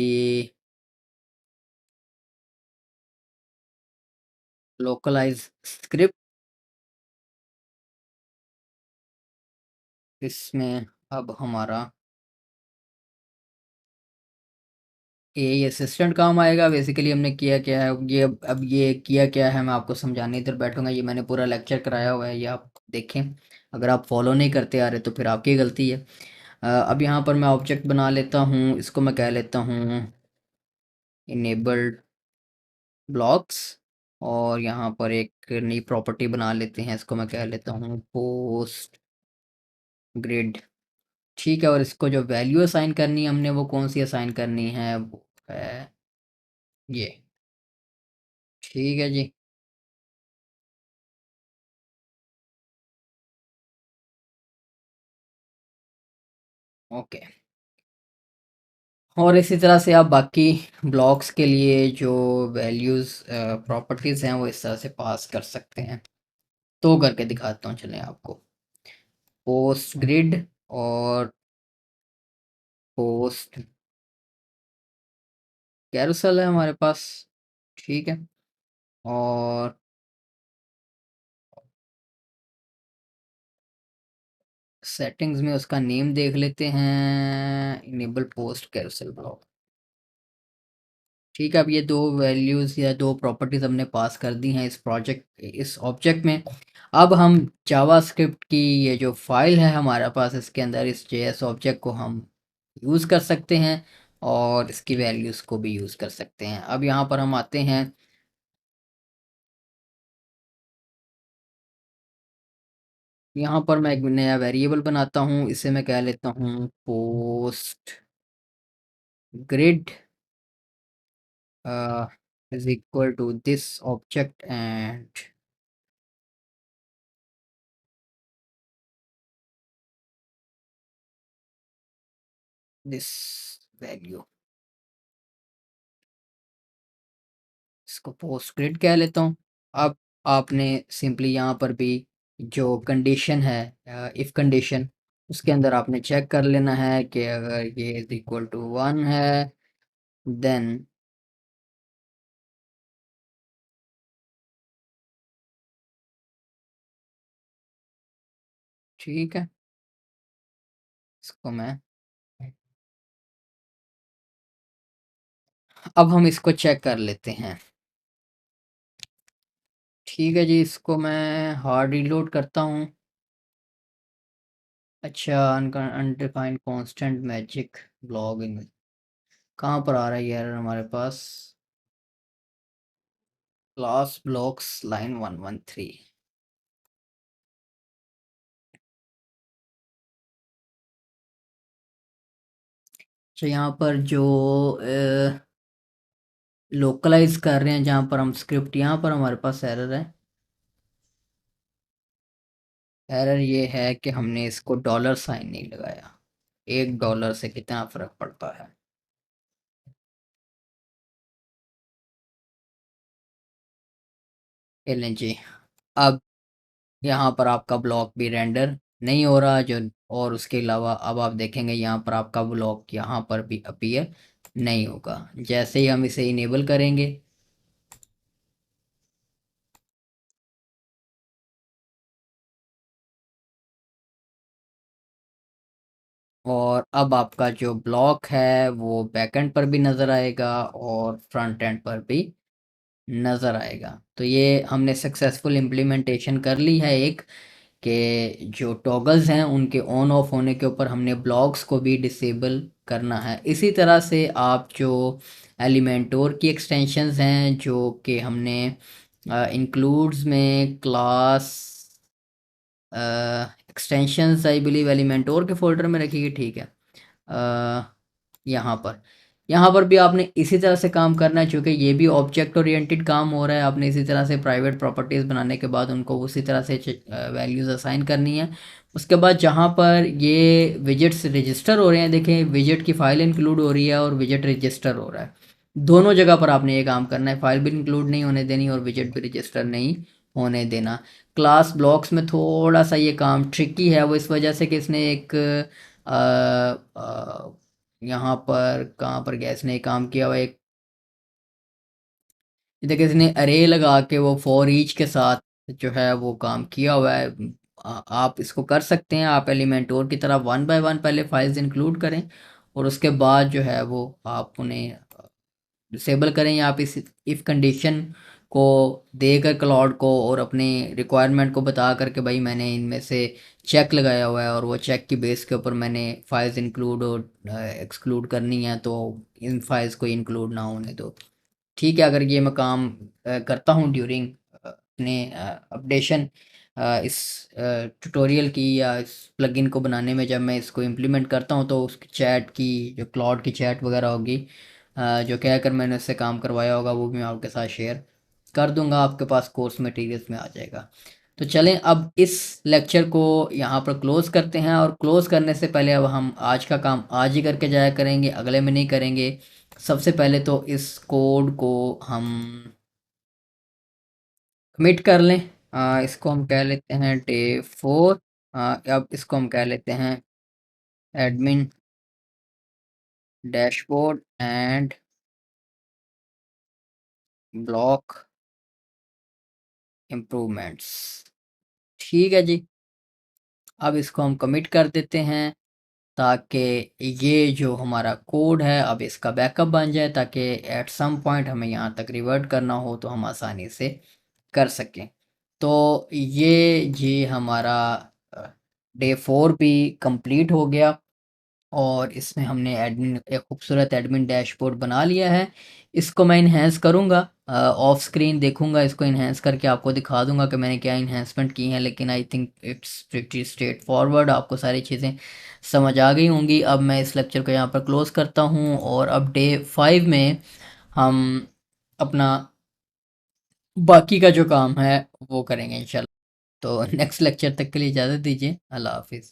लोकलाइज स्क्रिप्ट। इसमें अब हमारा ये असिस्टेंट काम आएगा। बेसिकली हमने किया क्या है, ये अब ये किया क्या है मैं आपको समझाने इधर बैठूंगा। ये मैंने पूरा लेक्चर कराया हुआ है, ये आप देखें। अगर आप फॉलो नहीं करते आ रहे तो फिर आपकी गलती है। अब यहाँ पर मैं ऑब्जेक्ट बना लेता हूँ, इसको मैं कह लेता हूँ इनेबल्ड ब्लॉक्स। और यहाँ पर एक नई प्रॉपर्टी बना लेते हैं, इसको मैं कह लेता हूँ पोस्ट ग्रिड। ठीक है, और इसको जो वैल्यू असाइन करनी है हमने, वो कौन सी असाइन करनी है, वो है ये। ठीक है जी। ओके। और इसी तरह से आप बाकी ब्लॉक्स के लिए जो वैल्यूज़ प्रॉपर्टीज़ हैं वो इस तरह से पास कर सकते हैं। तो करके दिखाता हूँ चलें आपको। पोस्ट ग्रिड और पोस्ट कैरोसेल है हमारे पास। ठीक है, और सेटिंग्स में उसका नेम देख लेते हैं, इनेबल पोस्ट कैरोसेल ब्लॉक। ठीक है, अब ये दो वैल्यूज़ या दो प्रॉपर्टीज़ हमने पास कर दी हैं इस ऑब्जेक्ट में। अब हम जावास्क्रिप्ट की ये जो फाइल है हमारे पास, इसके अंदर इस जेएस ऑब्जेक्ट को हम यूज़ कर सकते हैं और इसकी वैल्यूज़ को भी यूज़ कर सकते हैं। अब यहाँ पर हम आते हैं, यहाँ पर मैं एक नया वेरिएबल बनाता हूँ, इसे मैं कह लेता हूँ post grid is equal to this object and this value. इसको पोस्ट ग्रिड कह लेता हूँ। अब आपने सिंपली यहाँ पर भी जो कंडीशन है, इफ़ कंडीशन, उसके अंदर आपने चेक कर लेना है कि अगर ये इज इक्वल टू 1 है देन ठीक है। इसको मैं, अब हम इसको चेक कर लेते हैं। ठीक है जी, इसको मैं हार्ड रीलोड करता हूँ। अच्छा, अनडिफाइंड कांस्टेंट मैजिक ब्लॉग इन, कहाँ पर आ रहा है ये एरर हमारे पास? Class blocks line 113। तो यहाँ पर जो लोकलाइज कर रहे हैं जहाँ पर हम स्क्रिप्ट, यहाँ पर हमारे पास एरर है। एरर ये है कि हमने इसको डॉलर साइन नहीं लगाया। $1 से कितना फर्क पड़ता है। लें जी, अब यहाँ पर आपका ब्लॉक भी रेंडर नहीं हो रहा जो, और उसके अलावा अब आप देखेंगे यहाँ पर आपका ब्लॉक यहाँ पर भी अपीयर नहीं होगा। जैसे ही हम इसे इनेबल करेंगे, और अब आपका जो ब्लॉक है वो बैकएंड पर भी नज़र आएगा और फ्रंट एंड पर भी नज़र आएगा। तो ये हमने सक्सेसफुल इम्प्लीमेंटेशन कर ली है एक, कि जो टॉगल्स हैं उनके ऑन ऑफ होने के ऊपर हमने ब्लॉक्स को भी डिसेबल करना है। इसी तरह से आप जो एलिमेंटोर की एक्सटेंशंस हैं जो कि हमने इंक्लूड्स में क्लास एक्सटेंशंस आई बिलीव एलिमेंटोर के फोल्डर में रखी गई, ठीक है। यहाँ पर यहाँ पर भी आपने इसी तरह से काम करना है, चूँकि ये भी ऑब्जेक्ट ओरिएंटेड काम हो रहा है। आपने इसी तरह से प्राइवेट प्रॉपर्टीज़ बनाने के बाद उनको उसी तरह से वैल्यूज़ असाइन करनी है। उसके बाद जहाँ पर ये विजेट्स रजिस्टर हो रहे हैं, देखें विजेट की फ़ाइल इंक्लूड हो रही है और विजेट रजिस्टर हो रहा है। दोनों जगह पर आपने ये काम करना है, फाइल भी इंक्लूड नहीं होने देनी और विजेट भी रजिस्टर नहीं होने देना। क्लास ब्लॉक्स में थोड़ा सा ये काम ट्रिकी है, वो इस वजह से कि इसने एक यहाँ पर कहाँ पर गया इसने एक काम किया हुआ, एक देखिए इसने अरे लगा के वो फॉर ईच के साथ जो है वो काम किया हुआ है। आप इसको कर सकते हैं, आप एलिमेंटोर की तरह वन बाय वन पहले फाइल्स इंक्लूड करें और उसके बाद जो है वो आप उन्हें डिसेबल करें, या आप इस इफ़ कंडीशन को देकर क्लाउड को और अपने रिक्वायरमेंट को बता करके भाई मैंने इनमें से चेक लगाया हुआ है और वो चेक की बेस के ऊपर मैंने फाइल्स इंक्लूड और एक्सक्लूड करनी है, तो इन फाइल्स को इंक्लूड ना होने दो। ठीक है, अगर ये मैं काम करता हूँ ड्यूरिंग अपने अपडेशन इस ट्यूटोरियल की या इस प्लगइन को बनाने में, जब मैं इसको इम्प्लीमेंट करता हूँ तो उसकी चैट की जो क्लाउड की चैट वगैरह होगी, जो कह कर मैंने उससे काम करवाया होगा वो भी मैं आपके साथ शेयर कर दूंगा, आपके पास कोर्स मटेरियल्स में आ जाएगा। तो चलें अब इस लेक्चर को यहाँ पर क्लोज़ करते हैं, और क्लोज़ करने से पहले अब हम आज का काम आज ही करके जाया करेंगे, अगले में नहीं करेंगे। सबसे पहले तो इस कोड को हम कमिट कर लें। इसको हम कह लेते हैं डे 4। अब इसको हम कह लेते हैं admin dashboard and block improvements. ठीक है जी, अब इसको हम कमिट कर देते हैं ताकि ये जो हमारा कोड है अब इसका बैकअप बन जाए, ताकि एट सम पॉइंट हमें यहाँ तक रिवर्ट करना हो तो हम आसानी से कर सकें। तो ये जी हमारा डे 4 भी कंप्लीट हो गया और इसमें हमने एडमिन एक खूबसूरत एडमिन डैशबोर्ड बना लिया है। इसको मैं इन्हेंस करूँगा, ऑफ स्क्रीन देखूँगा, इसको इन्हेंस करके आपको दिखा दूँगा कि मैंने क्या इन्हेंसमेंट की हैं, लेकिन I think it's pretty straight forward, आपको सारी चीज़ें समझ आ गई होंगी। अब मैं इस लेक्चर को यहाँ पर क्लोज़ करता हूँ और अब डे 5 में हम अपना बाकी का जो काम है वो करेंगे इंशाल्लाह। तो नेक्स्ट लेक्चर तक के लिए इजाज़त दीजिए। अल्लाह हाफिज़।